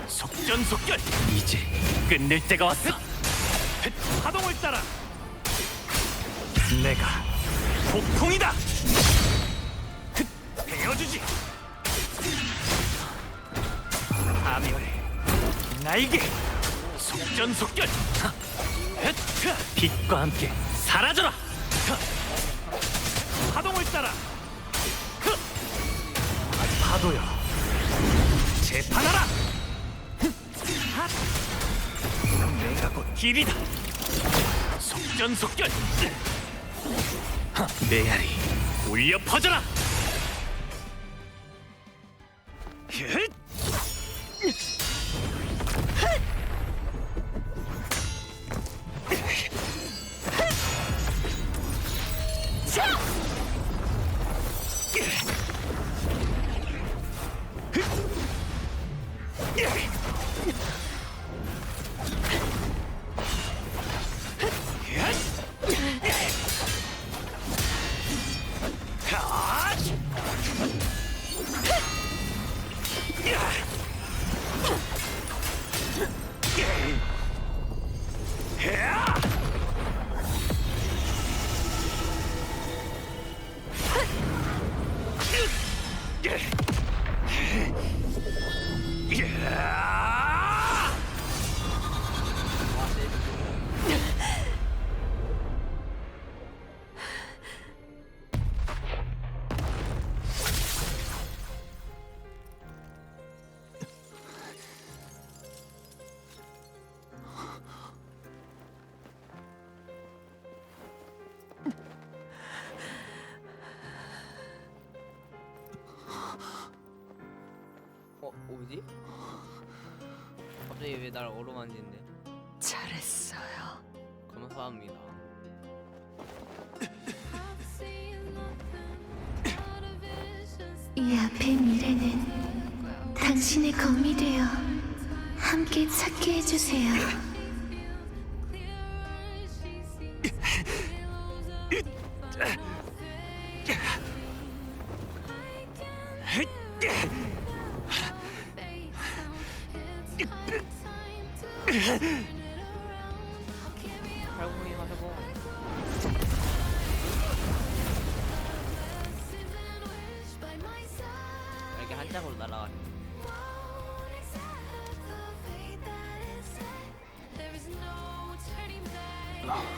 속전속결 이제 끝낼 때가 왔어. 파동을 따라 내가 폭풍이다. 베어주지. 파멸의 날개 속전속결 빛과 함께 사라져라. 파동을 따라 파도여 재판하라. 내가 곧 길이다. 속전속결 메아리 울려 퍼져라. 뭐지? 갑자기 왜 날 어루만지는데? 잘했어요. 감사합니다. 이 앞의 미래는 당신의 검이 되어 함께 찾게 해주세요. 팔공이 하자고. 이렇게 한 짝으로 날아가.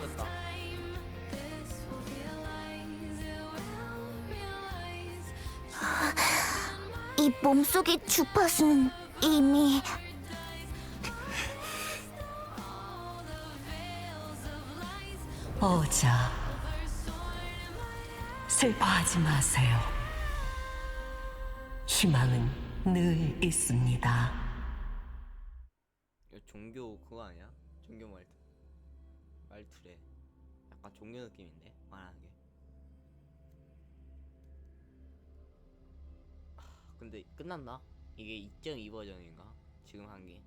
됐다. 이 몸속의 주파수는 이미 오자. 슬퍼하지 마세요. 희망은 늘 있습니다. 이거 종교 그거 아니야? 종교 말투래. 약간 종교 느낌인데 말하는 게. 근데 끝났나? 이게 2.2 버전인가? 지금 한 게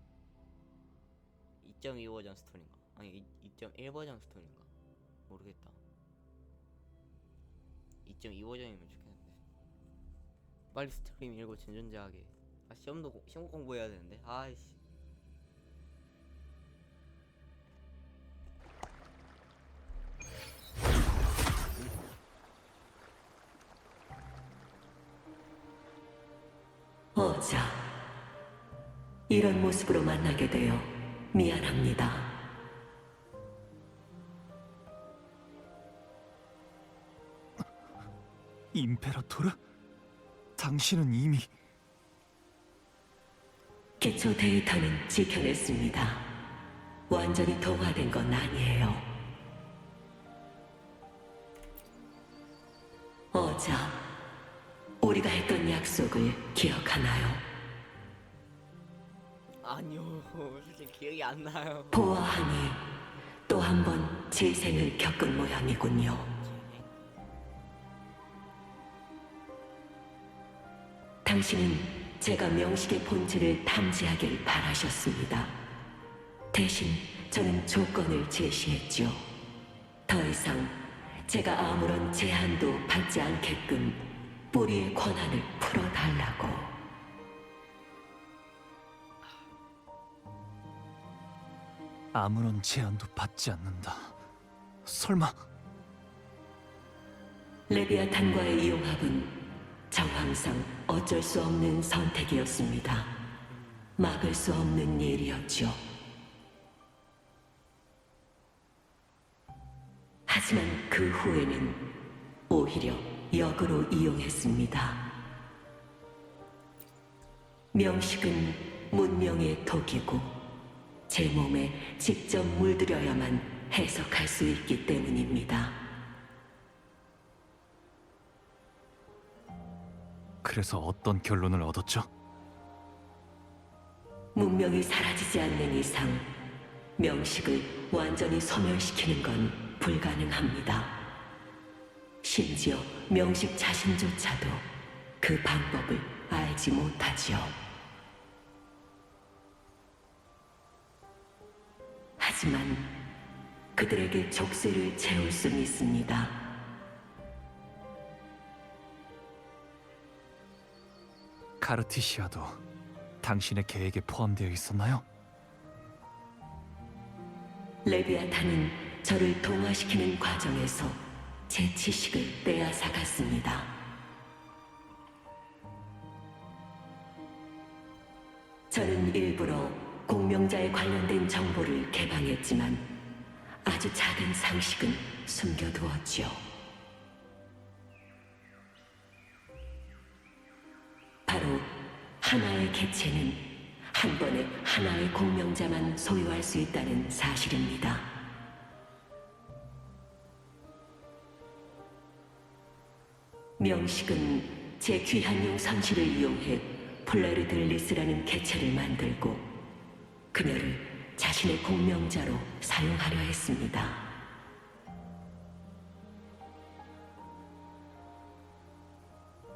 2.2 버전 스토리인가? 아니 2.1 버전 스토리인가? 모르겠다. 2.2 버전이면 좋겠는데. 빨리 스트림 읽고 진전제하게. 아 시험 공부해야 되는데. 아이씨. 이런 모습으로 만나게 되어 미안합니다. 임페라토르? 당신은 이미 기초 데이터는 지켜냈습니다. 완전히 동화된 건 아니에요. 어자, 우리가 했던 약속을 기억하나요? 아니요, 솔직히 기억이 안 나요. 보아하니 또 한 번 재생을 겪은 모양이군요. 당신은 제가 명식의 본질을 탐지하길 바라셨습니다. 대신 저는 조건을 제시했죠. 더 이상 제가 아무런 제한도 받지 않게끔 뿌리의 권한을 풀어달라고. 아무런 제한도 받지 않는다. 설마 레비아탄과의 융합은 정황상 어쩔 수 없는 선택이었습니다. 막을 수 없는 일이었죠. 하지만 그 후에는 오히려 역으로 이용했습니다. 명식은 문명의 독이고 제 몸에 직접 물들여야만 해석할 수 있기 때문입니다. 그래서 어떤 결론을 얻었죠? 문명이 사라지지 않는 이상 명식을 완전히 소멸시키는 건 불가능합니다. 심지어 명식 자신조차도 그 방법을 알지 못하지요. 하지만 그들에게 족쇄를 채울 수는 있습니다. 카르티시아도 당신의 계획에 포함되어 있었나요? 레비아탄은 저를 동화시키는 과정에서 제 지식을 빼앗아갔습니다. 저는 일부러 공명자에 관련된 정보를 개방했지만 아주 작은 상식은 숨겨두었지요. 바로 하나의 개체는 한 번에 하나의 공명자만 소유할 수 있다는 사실입니다. 명식은 제 귀한용 선실을 이용해 플레르들리스라는 개체를 만들고 그녀를 자신의 공명자로 사용하려 했습니다.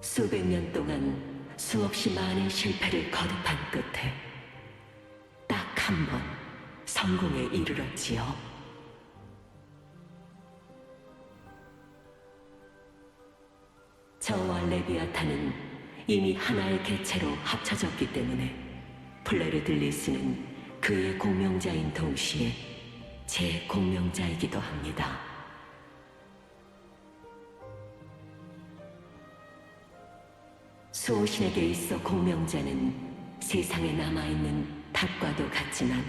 수백 년 동안 수없이 많은 실패를 거듭한 끝에 딱 한 번 성공에 이르렀지요. 저와 레비아탄은 이미 하나의 개체로 합쳐졌기 때문에 플레르들리스는 그의 공명자인 동시에 제 공명자이기도 합니다. 수호신에게 있어 공명자는 세상에 남아있는 탑과도 같지만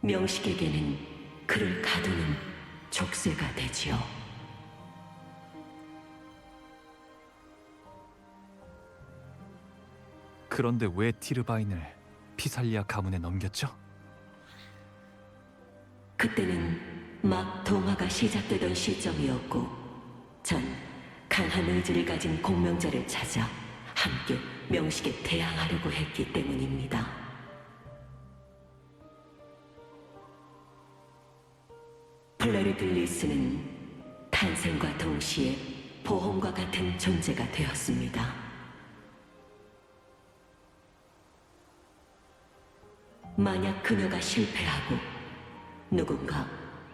명식에게는 그를 가두는 족쇄가 되지요. 그런데 왜 티르바인을 피살리아 가문에 넘겼죠? 그때는 막 동화가 시작되던 시점이었고 전 강한 의지를 가진 공명자를 찾아 함께 명식에 대항하려고 했기 때문입니다. 플레르들리스는 탄생과 동시에 보험과 같은 존재가 되었습니다. 만약 그녀가 실패하고 누군가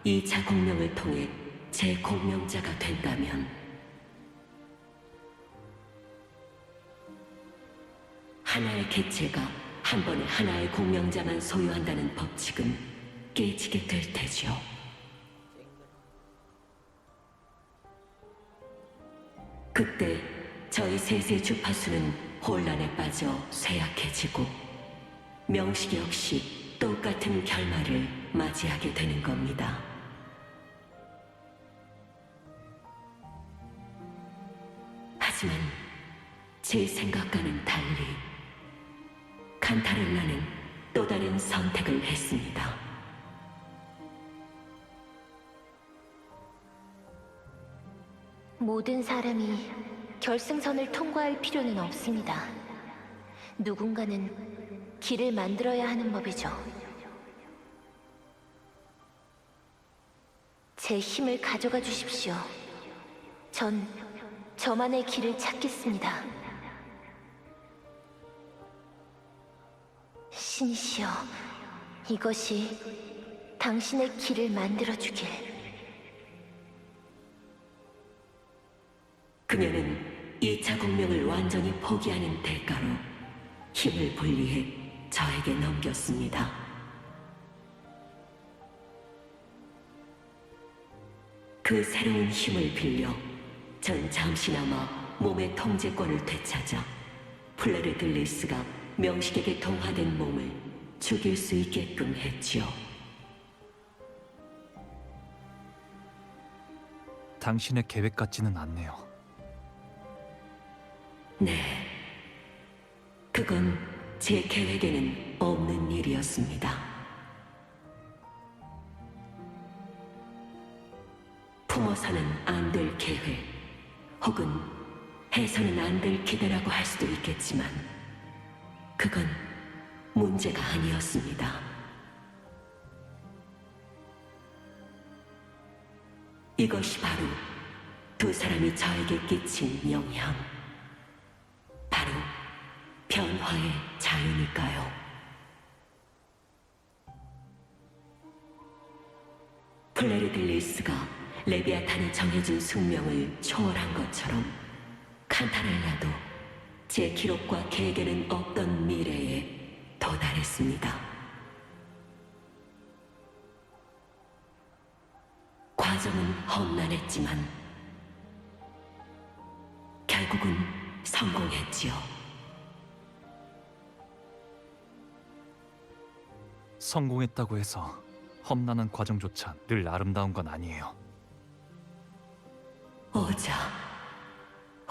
2차 공명을 통해 제 공명자가 된다면 하나의 개체가 한 번에 하나의 공명자만 소유한다는 법칙은 깨지게 될 테죠. 그때 저희 셋의 주파수는 혼란에 빠져 쇠약해지고 명식 역시 똑같은 결말을 맞이하게 되는 겁니다. 하지만 제 생각과는 달리 칸타렐라는 또 다른 선택을 했습니다. 모든 사람이 결승선을 통과할 필요는 없습니다. 누군가는 길을 만들어야 하는 법이죠. 제 힘을 가져가 주십시오. 전 저만의 길을 찾겠습니다. 신이시여, 이것이 당신의 길을 만들어주길. 그녀는 2차 공명을 완전히 포기하는 대가로 힘을 분리해 저에게 넘겼습니다. 그 새로운 힘을 빌려 전 잠시나마 몸의 통제권을 되찾아 플레르들리스가 명식에게 동화된 몸을 죽일 수 있게끔 했지요. 당신의 계획 같지는 않네요. 네, 그건 제 계획에는 없는 일이었습니다. 품어서는 안 될 계획, 혹은 해서는 안 될 기대라고 할 수도 있겠지만 그건 문제가 아니었습니다. 이것이 바로 두 사람이 저에게 끼친 영향, 바로 변화의 자유니까요. 플레르딜리스가 레비아탄이 정해준 숙명을 초월한 것처럼 칸타렐라도 제 기록과 계획에는 없던 미래에 도달했습니다. 과정은 험난했지만 결국은 성공했지요. 성공했다고 해서 험난한 과정조차 늘 아름다운 건 아니에요. 오자,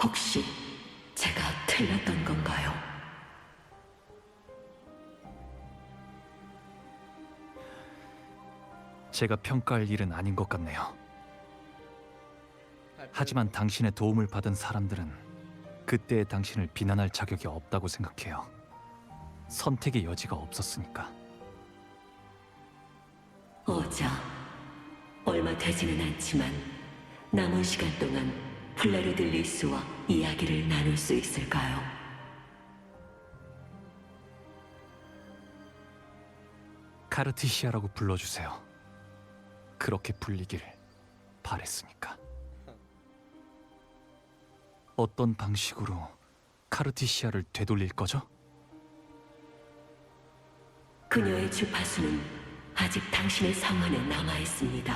혹시 제가 틀렸던 건가요? 제가 평가할 일은 아닌 것 같네요. 하지만 당신의 도움을 받은 사람들은 그때의 당신을 비난할 자격이 없다고 생각해요. 선택의 여지가 없었으니까. 오자, 얼마 되지는 않지만 남은 시간 동안 플레르들리스와 이야기를 나눌 수 있을까요? 카르티시아라고 불러주세요. 그렇게 불리길 바랬으니까. 어떤 방식으로 카르티시아를 되돌릴 거죠? 그녀의 주파수는 아직 당신의 성안에 남아있습니다.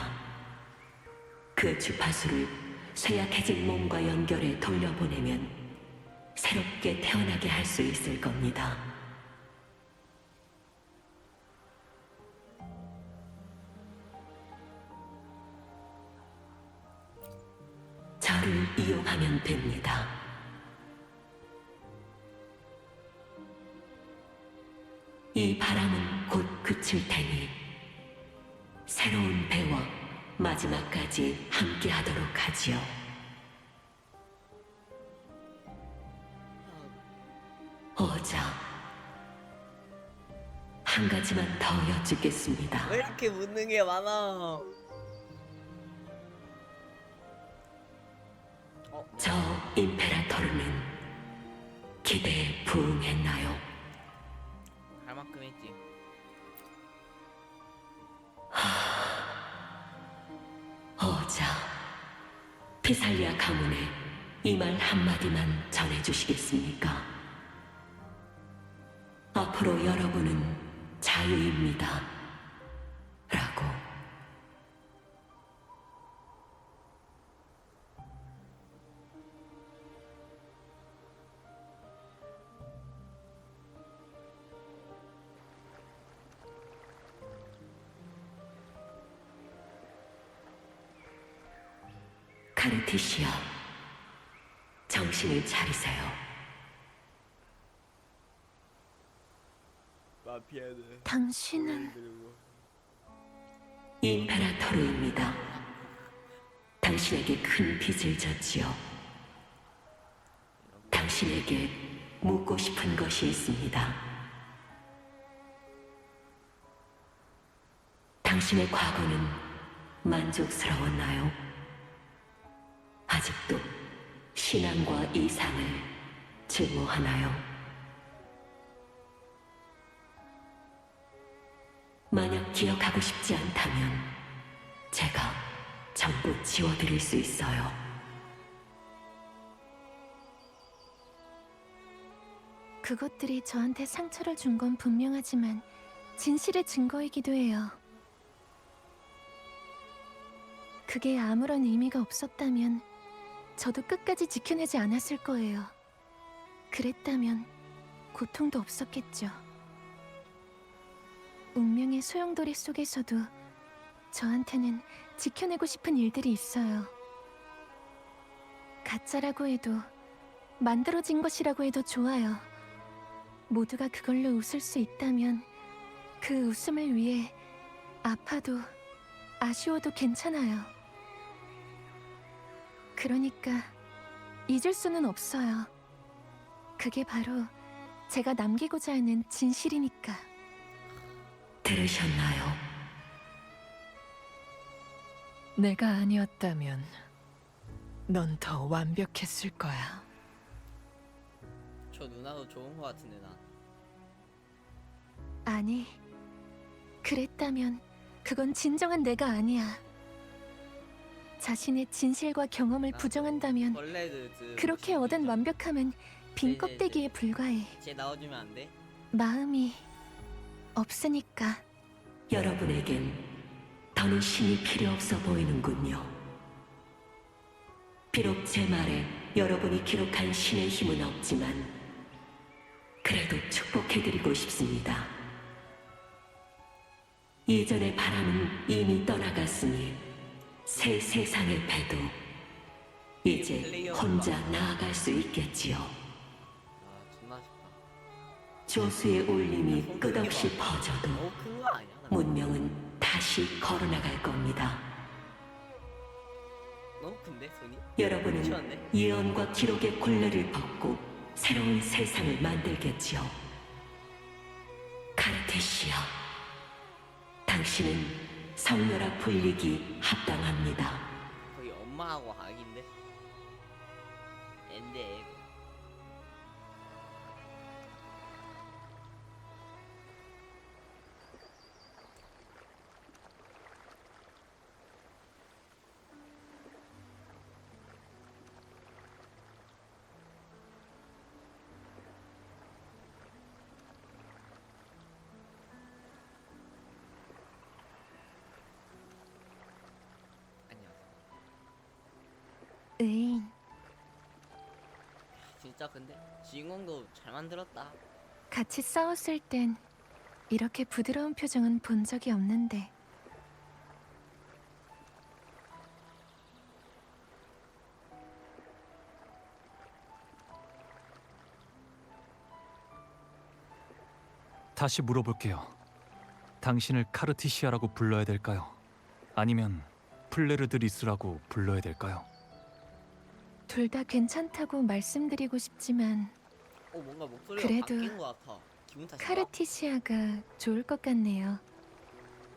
그 주파수를 쇠약해진 몸과 연결해 돌려보내면 새롭게 태어나게 할 수 있을 겁니다. 저를 이용하면 됩니다. 이 바람은 곧 그칠 테니 새로운 배와 마지막까지 함께하도록 하지요. 오자, 한 가지만 더 여쭙겠습니다. 왜 이렇게 묻는 게 많아? 저 임페라토르는 기대에 부응했나요? 할 만큼 했지. 오자, 피살리아 가문에 이 말 한마디만 전해주시겠습니까? 앞으로 여러분은 자유입니다. 라고. 카르티시아, 정신을 차리세요. 마피아는 당신은 들고 임페라토르입니다. 당신에게 큰 빚을 졌지요. 당신에게 묻고 싶은 것이 있습니다. 당신의 과거는 만족스러웠나요? 아직도 신앙과 이상을 증오하나요? 만약 기억하고 싶지 않다면 제가 전부 지워드릴 수 있어요. 그것들이 저한테 상처를 준 건 분명하지만 진실의 증거이기도 해요. 그게 아무런 의미가 없었다면 저도 끝까지 지켜내지 않았을 거예요. 그랬다면 고통도 없었겠죠. 운명의 소용돌이 속에서도 저한테는 지켜내고 싶은 일들이 있어요. 가짜라고 해도 만들어진 것이라고 해도 좋아요. 모두가 그걸로 웃을 수 있다면 그 웃음을 위해 아파도 아쉬워도 괜찮아요. 그러니까 잊을 수는 없어요. 그게 바로 제가 남기고자 하는 진실이니까. 들으셨나요? 내가 아니었다면 넌 더 완벽했을 거야. 저 누나도 좋은 거 같은데 나. 아니, 그랬다면 그건 진정한 내가 아니야. 자신의 진실과 경험을 부정한다면 벌레드 그렇게 얻은 완벽함은 빈 껍데기에 불과해. 쟤 나와주면 안 돼? 마음이 없으니까. 여러분에겐 더는 신이 필요 없어 보이는군요. 비록 제 말에 여러분이 기록한 신의 힘은 없지만 그래도 축복해드리고 싶습니다. 예전의 바람은 이미 떠나갔으니 새 세상의 배도 이제 혼자 나아갈 수 있겠지요. 아 존나 싶다. 조수의 울림이 끝없이 퍼져도 너무 큰 거 아니야? 나 문명은 다시 걸어나갈 겁니다. 너무 큰데 손이? 여러분은 미쳤네. 예언과 기록의 굴레를 벗고 새로운 세상을 만들겠지요. 카르테시아, 당신은 성녀라 불리기 합당합니다. 거의 엄마하고 아기인데. 엔데. 의인, 진짜 근데 주인공도 잘 만들었다. 같이 싸웠을 땐 이렇게 부드러운 표정은 본 적이 없는데. 다시 물어볼게요. 당신을 카르티시아라고 불러야 될까요? 아니면 플레르드리스라고 불러야 될까요? 둘 다 괜찮다고 말씀드리고 싶지만 뭔가 목소리가 그래도 바뀐 거 같아. 기분 탓인가? 카르티시아가 좋을 것 같네요.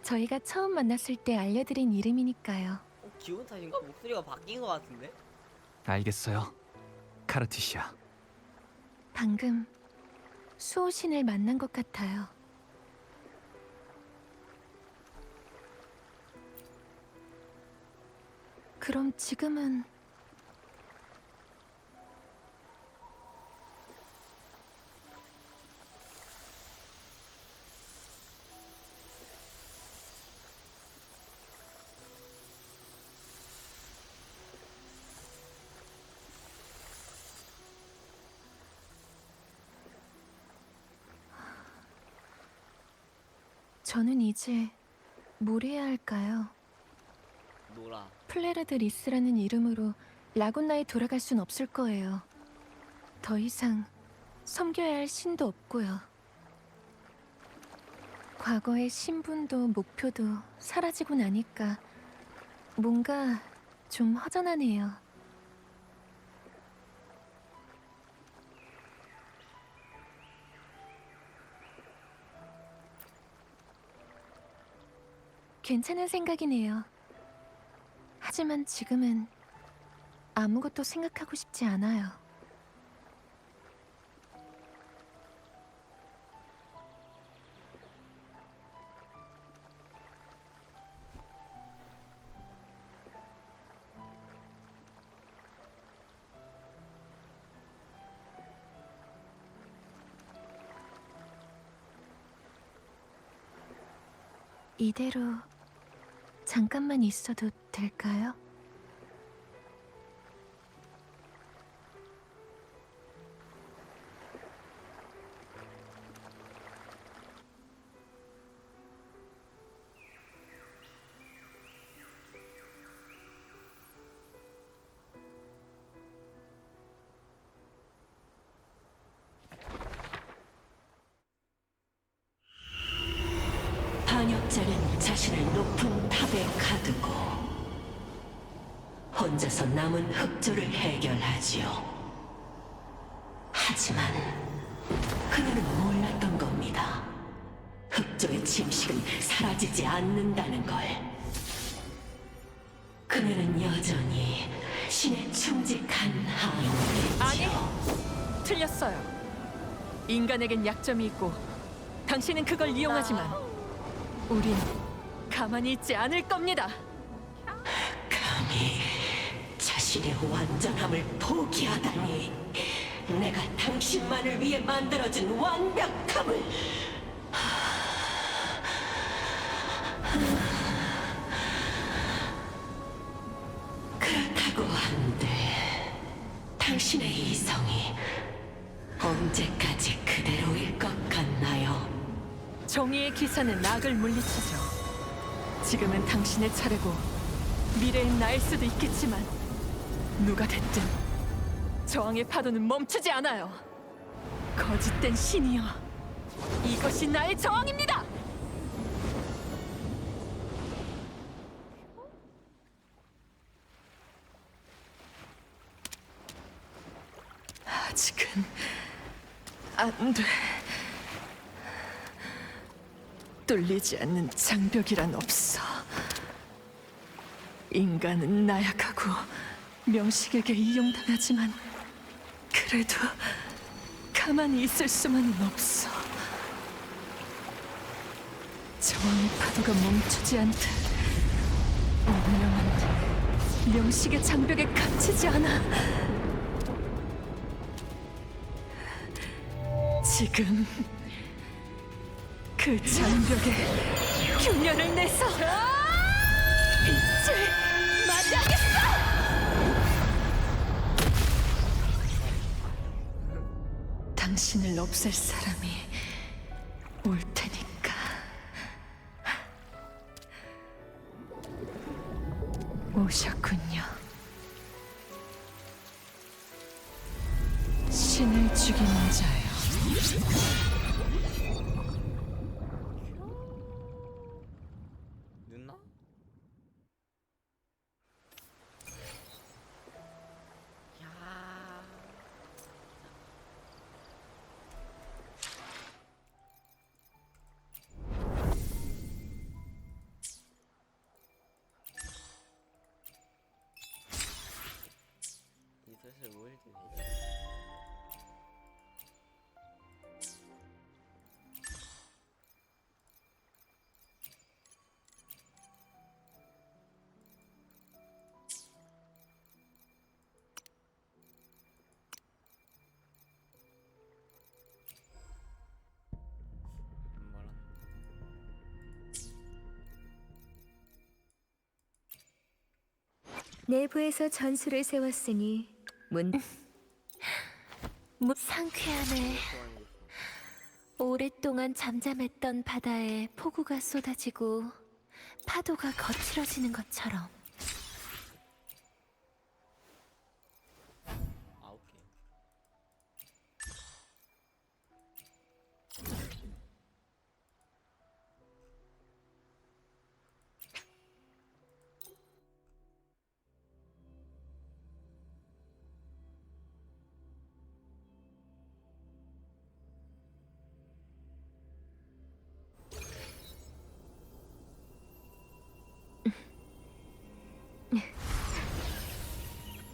저희가 처음 만났을 때 알려드린 이름이니까요. 기분 탓인가? 목소리가 바뀐 거 같은데? 알겠어요. 카르티시아. 방금 수호신을 만난 것 같아요. 그럼 지금은 저는 이제 뭘 해야 할까요? 놀아. 플레르드 리스라는 이름으로 라군나에 돌아갈 순 없을 거예요. 더 이상 섬겨야 할 신도 없고요. 과거의 신분도 목표도 사라지고 나니까 뭔가 좀 허전하네요. 괜찮은 생각이네요. 하지만 지금은 아무것도 생각하고 싶지 않아요. 이대로 잠깐만 있어도 될까요? 반역자는 자신을 높은 탑에 가두고 혼자서 남은 흑조를 해결하지요. 하지만 그녀는 몰랐던 겁니다. 흑조의 침식은 사라지지 않는다는 걸. 그녀는 여전히 신에 충직한 하인이겠지요. 틀렸어요. 인간에겐 약점이 있고 당신은 그걸 이용하지만 우린 가만히 있지 않을 겁니다. 감히 자신의 완전함을 포기하다니. 내가 당신만을 위해 만들어준 완벽함을. 그렇다고 한들 당신의 이성이 언제까지 그대로일 것 같나요? 정의의 기사는 악을 물리치죠. 지금은 당신의 차례고 미래엔 나일 수도 있겠지만 누가 됐든 저항의 파도는 멈추지 않아요. 거짓된 신이여, 이것이 나의 저항입니다. 아직은 안 돼. 뚫리지 않는 장벽이란 없어. 인간은 나약하고 명식에게 이용당하지만 그래도 가만히 있을 수만은 없어. 저항의 파도가 멈추지 않듯 운명은 명식의 장벽에 갇히지 않아. 지금 그 장벽에 균열을 내서 빛을 맞이하겠어! 당신을 없앨 사람이 올 테니까. 오셨군요. 신을 죽이는 자요. 누나? 야. 이 뜻을 뭐 읽지? 뭐라? 내부에서 전술을 세웠으니 상쾌하네. 오랫동안 잠잠했던 바다에 폭우가 쏟아지고 파도가 거칠어지는 것처럼.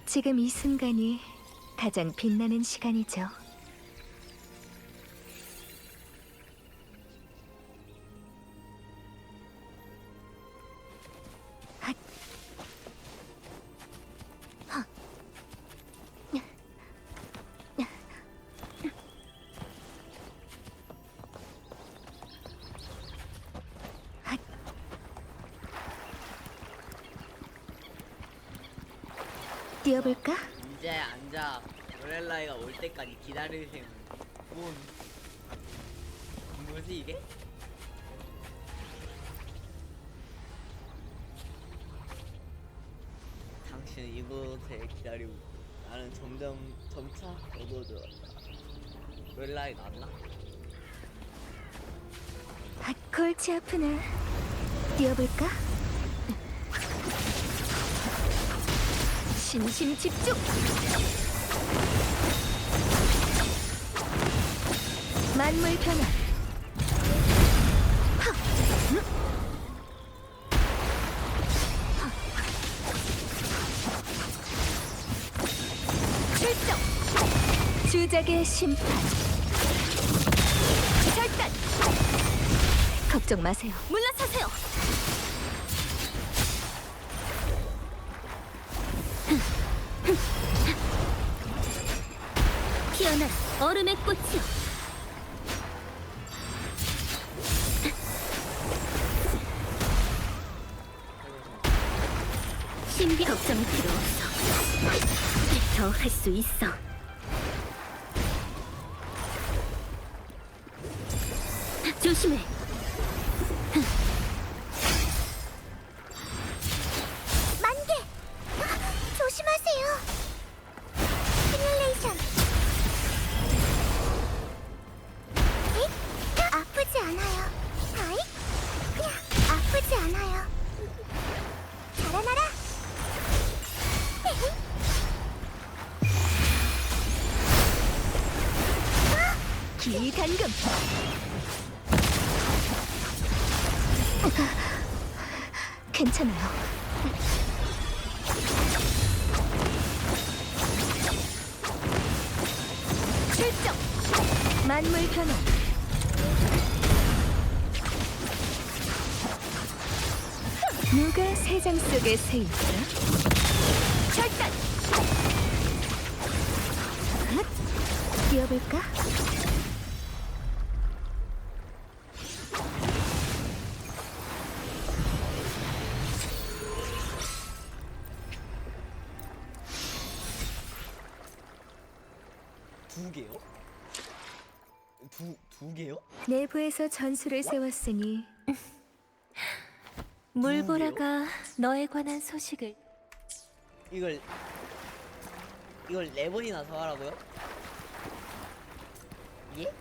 지금 이 순간이 가장 빛나는 시간이죠. 뛰어볼까? 이제 앉아. 로렐라이가 올 때까지 기다릴 셈. 뭔? 뭐지 이게? 당신은 이곳에 기다리고 있고, 나는 점차 어두워져간다. 로렐라이 나왔나? 골치 아프나? 뛰어볼까? 신심 집중! 만물 변화! 출동! 주작의 심판! 절단! 걱정 마세요. 물러서세요! 피어나라 얼음의 꽃이여. 신비 걱정이 필요 없어. 더 할 수 있어. 조심해. 만개! 조심하세요. 시뮬레이션. 아프지 않아요. 아이? 그냥 아프지 않아요. 자라나라. 기단금. 괜찮아요. 출정. 만물 변화. 누가 세상 속의 새일까? 절단! 뛰어볼까? 두 개요? 두 개요? 내부에서 전술을 세웠으니 물보라가 너에 관한 소식을. 이걸 네 번이나 더 하라고요? 예?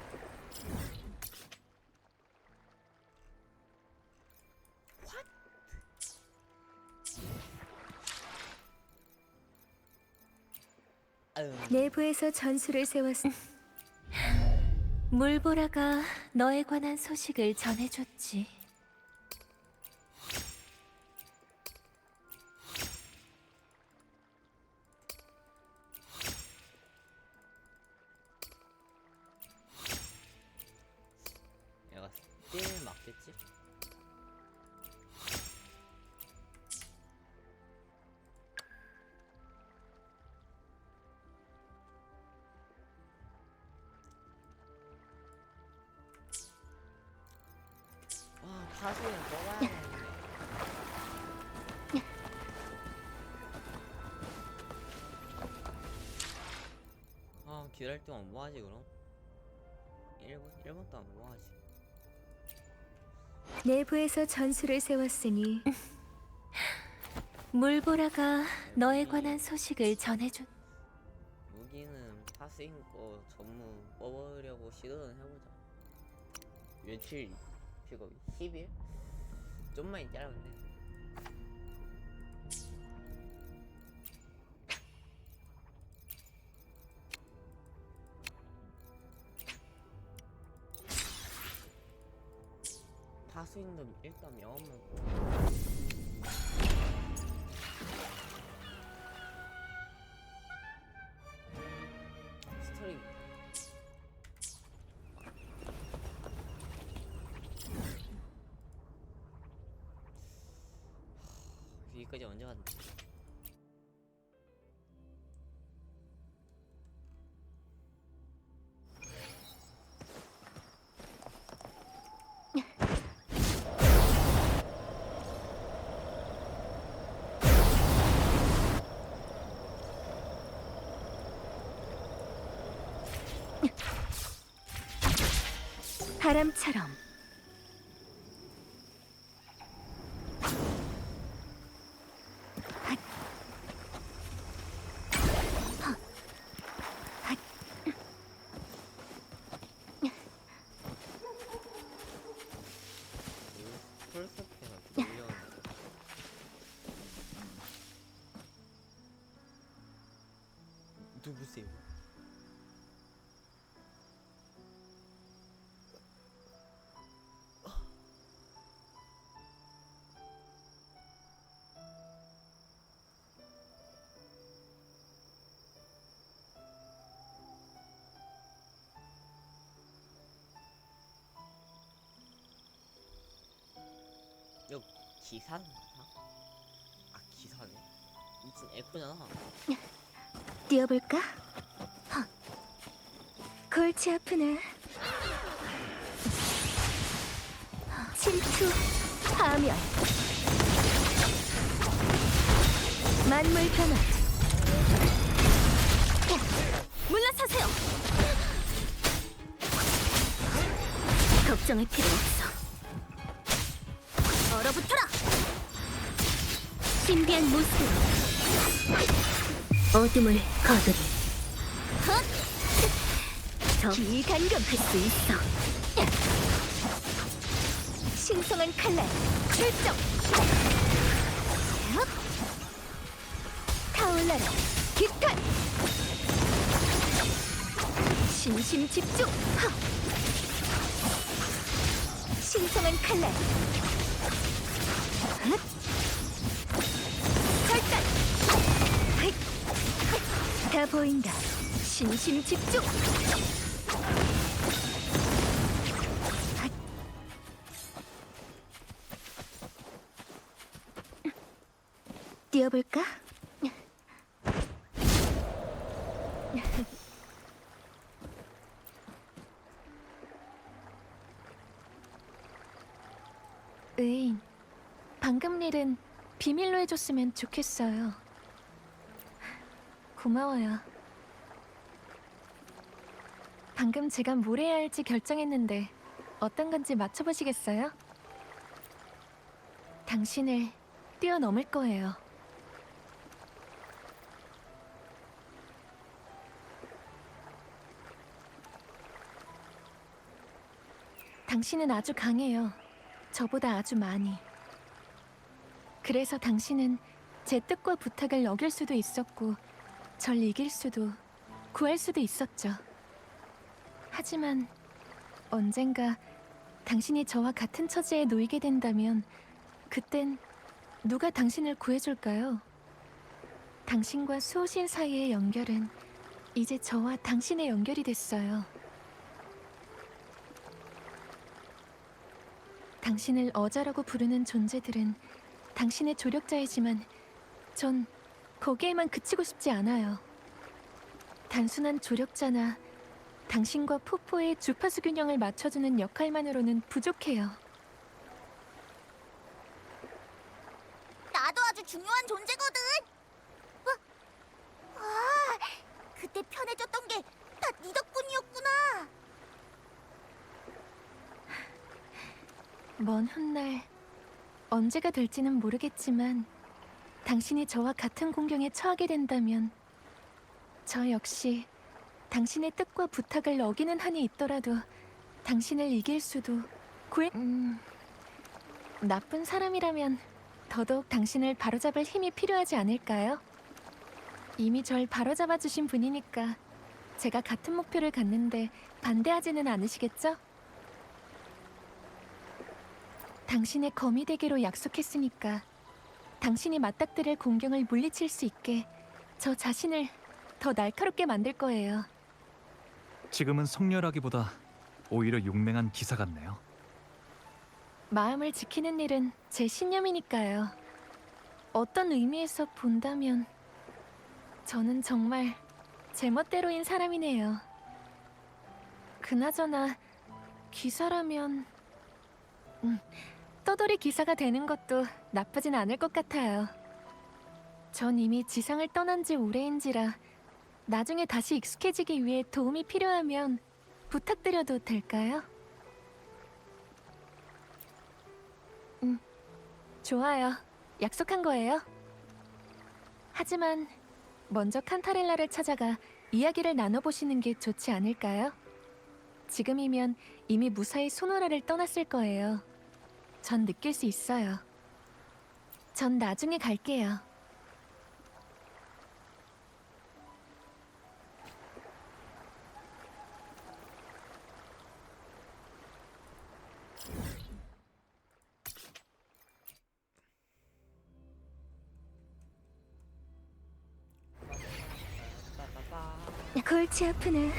아유, 내부에서 전술을 세웠으니 물보라가 너에 관한 소식을 전해줬지. 얘가 딜 맞겠지? 와, 가수는 뽑아야 되는데. 아, 기다릴 동안 뭐하지 그럼? 1분 동안 뭐하지? 내부에서 전술을 세웠으니 물보라가 너에 관한 소식을 전해줬. 무기는 파스인 거 전무 뽑으려고 시도는 해보자. 며칠 픽업이? 10일? 좀만 짧은데. 파수인도 일단 명함만 여기까지 언제 갔나? 바람처럼 풀숲에가 밀려오는 누구세요? 이거 기사인가? 아 기사네. 무슨 F잖아. 뛰어볼까? 골치 아프네. 침투, 파멸, 만물 변화. 물러서세요. 걱정할 필요 없어. 얼어붙어라. 신비한 모습으로 어둠을 거두리. 더 비간격할 수 있어. 신성한 칼날 출정. 타올라라 깃털. 신심 집중. 신성한 칼날 절단. 다 보인다. 신심 집중. 뛰어볼까? 의인, 방금 일은 비밀로 해줬으면 좋겠어요. 고마워요. 방금 제가 뭘 해야 할지 결정했는데 어떤 건지 맞춰보시겠어요? 당신을 뛰어넘을 거예요. 당신은 아주 강해요. 저보다 아주 많이. 그래서 당신은 제 뜻과 부탁을 어길 수도 있었고 절 이길 수도 구할 수도 있었죠. 하지만 언젠가 당신이 저와 같은 처지에 놓이게 된다면 그땐 누가 당신을 구해줄까요? 당신과 수호신 사이의 연결은 이제 저와 당신의 연결이 됐어요. 당신을 어자라고 부르는 존재들은 당신의 조력자이지만 전 거기에만 그치고 싶지 않아요. 단순한 조력자나 당신과 포포의 주파수 균형을 맞춰주는 역할만으로는 부족해요. 나도 아주 중요한 존재거든. 그때 편해졌던 게 다 네 덕분이었구나. 먼 훗날 언제가 될지는 모르겠지만 당신이 저와 같은 공경에 처하게 된다면 저 역시 당신의 뜻과 부탁을 어기는 한이 있더라도 당신을 이길 수도 나쁜 사람이라면 더더욱 당신을 바로잡을 힘이 필요하지 않을까요? 이미 절 바로잡아 주신 분이니까 제가 같은 목표를 갖는데 반대하지는 않으시겠죠? 당신의 거미 되기로 약속했으니까 당신이 맞닥뜨릴 공경을 물리칠 수 있게 저 자신을 더 날카롭게 만들 거예요. 지금은 성렬하기보다 오히려 용맹한 기사 같네요. 마음을 지키는 일은 제 신념이니까요. 어떤 의미에서 본다면 저는 정말 제멋대로인 사람이네요. 그나저나 기사라면 떠돌이 기사가 되는 것도 나쁘진 않을 것 같아요. 전 이미 지상을 떠난 지 오래인지라 나중에 다시 익숙해지기 위해 도움이 필요하면 부탁드려도 될까요? 좋아요. 약속한 거예요. 하지만 먼저 칸타렐라를 찾아가 이야기를 나눠보시는 게 좋지 않을까요? 지금이면 이미 무사히 소노라를 떠났을 거예요. 전 느낄 수 있어요. 전 나중에 갈게요. 골치 아프네.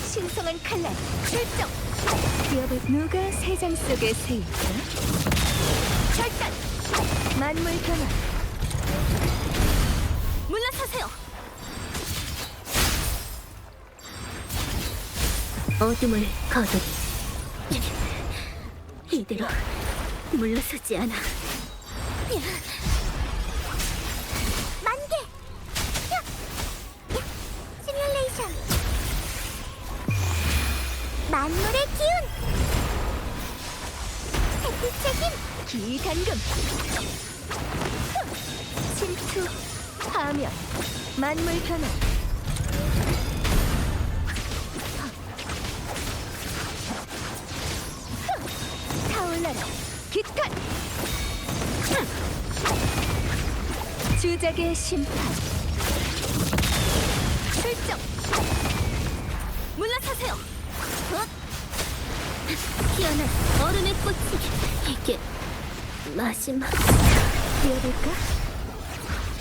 신성한 칼날 출정! 기업을 누가 세장 속에 세일까? 절단! 만물 변화! 물러서세요! 어둠을 거두리. 이대로 물러서지 않아. 만개! 시뮬레이션! 만물의 기운! 햇빛의 힘! 기단금! 침투! 파멸! 만물 변화! 타올라라! 기탄! 주작의 심판! 출정! 물러서세요! 피어난 얼음의 꽃이 이게 마지막 뛰어볼까?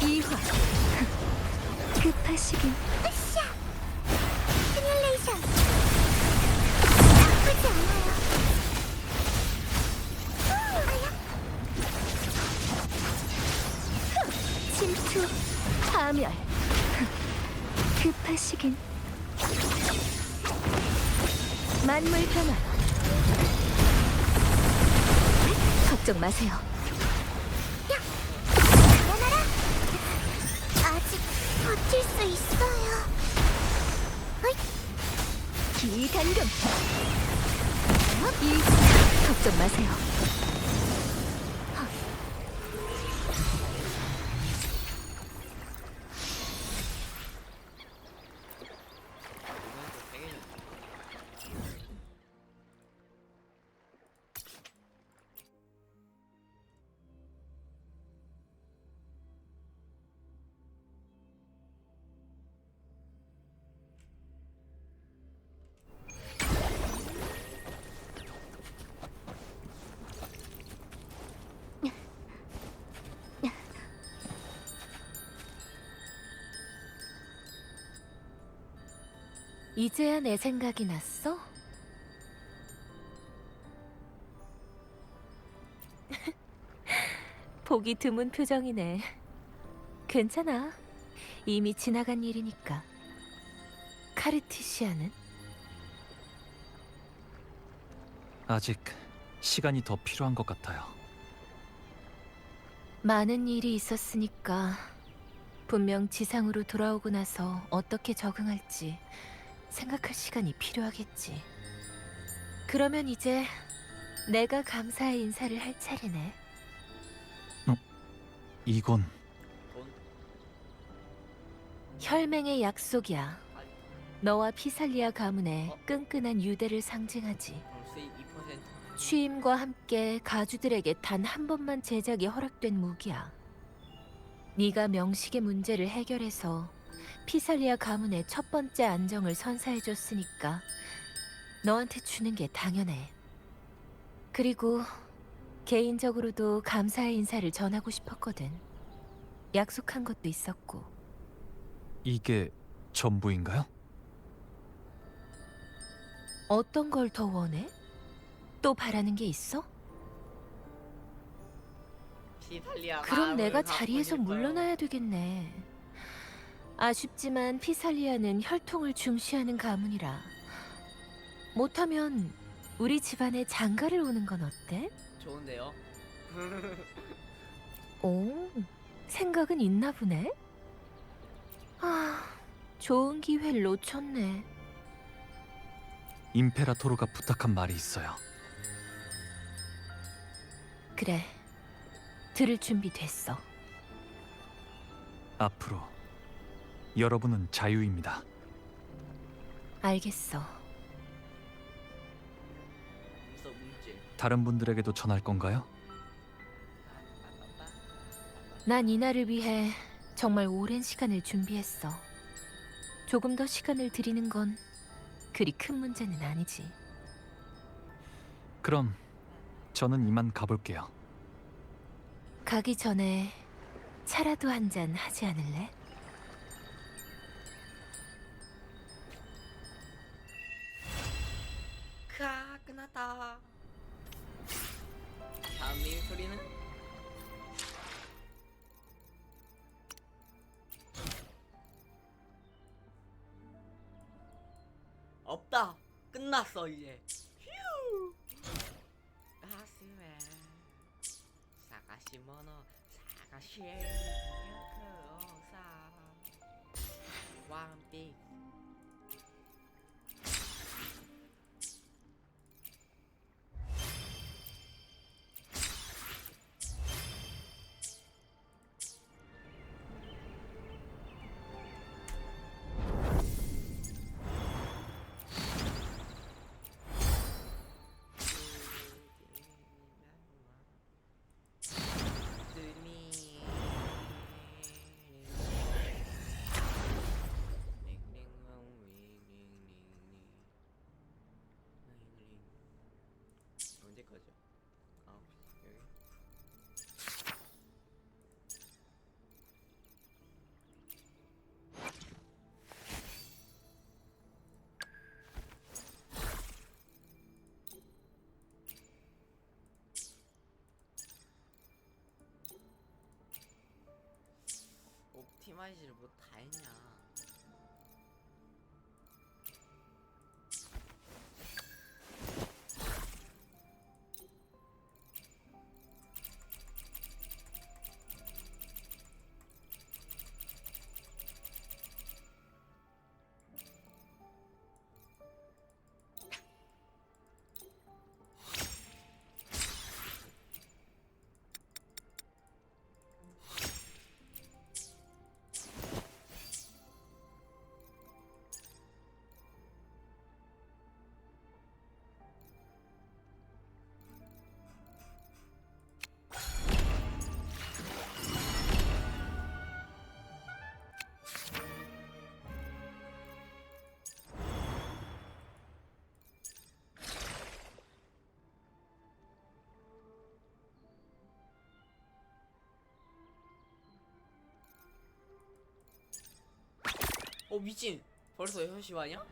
이화 급하시긴 으쌰! 시뮬레이션 나쁘지 않아요. 침투 파멸 급하시긴 만물 변화 걱정 마세요. 야! 일어나라! 아직 버틸 수 있어요. 기단금! 걱정 마세요. 이제야 내 생각이 났어? 보기 드문 표정이네. 괜찮아. 이미 지나간 일이니까. 카르티시아는? 아직 시간이 더 필요한 것 같아요. 많은 일이 있었으니까 분명 지상으로 돌아오고 나서 어떻게 적응할지 생각할 시간이 필요하겠지. 그러면 이제 내가 감사의 인사를 할 차례네. 이건 돈? 혈맹의 약속이야. 너와 피살리아 가문의 끈끈한 유대를 상징하지. 그럼 수익 2%? 취임과 함께 가주들에게 단 한 번만 제작이 허락된 무기야. 네가 명식의 문제를 해결해서 피살리아 가문의 첫 번째 안정을 선사해줬으니까 너한테 주는 게 당연해. 그리고 개인적으로도 감사의 인사를 전하고 싶었거든. 약속한 것도 있었고. 이게 전부인가요? 어떤 걸 더 원해? 또 바라는 게 있어? 피탈리아 그럼 마음을 내가 갖고 자리에서 싶어요. 물러나야 되겠네. 아쉽지만 피살리아는 혈통을 중시하는 가문이라. 못하면 우리 집안에 장가를 오는 건 어때? 좋은데요? 오, 생각은 있나 보네. 아, 좋은 기회를 놓쳤네. 임페라토르가 부탁한 말이 있어요. 그래, 들을 준비 됐어. 앞으로 여러분은 자유입니다. 알겠어. 있어 문제. 다른 분들에게도 전할 건가요? 난 이날을 위해 정말 오랜 시간을 준비했어. 조금 더 시간을 들이는 건 그리 큰 문제는 아니지. 그럼 저는 이만 가볼게요. 가기 전에 차라도 한 잔 하지 않을래? 크아 끝났다. 다음 일 소리는? 없다. 끝났어 이제. 휴. 가슴에 사가시모노 사가시에요크오사 왕빛. 언제까지야? 아 여기. 옵티마이즈를 뭐 다 했냐? 미친! 벌써 6시 반이야?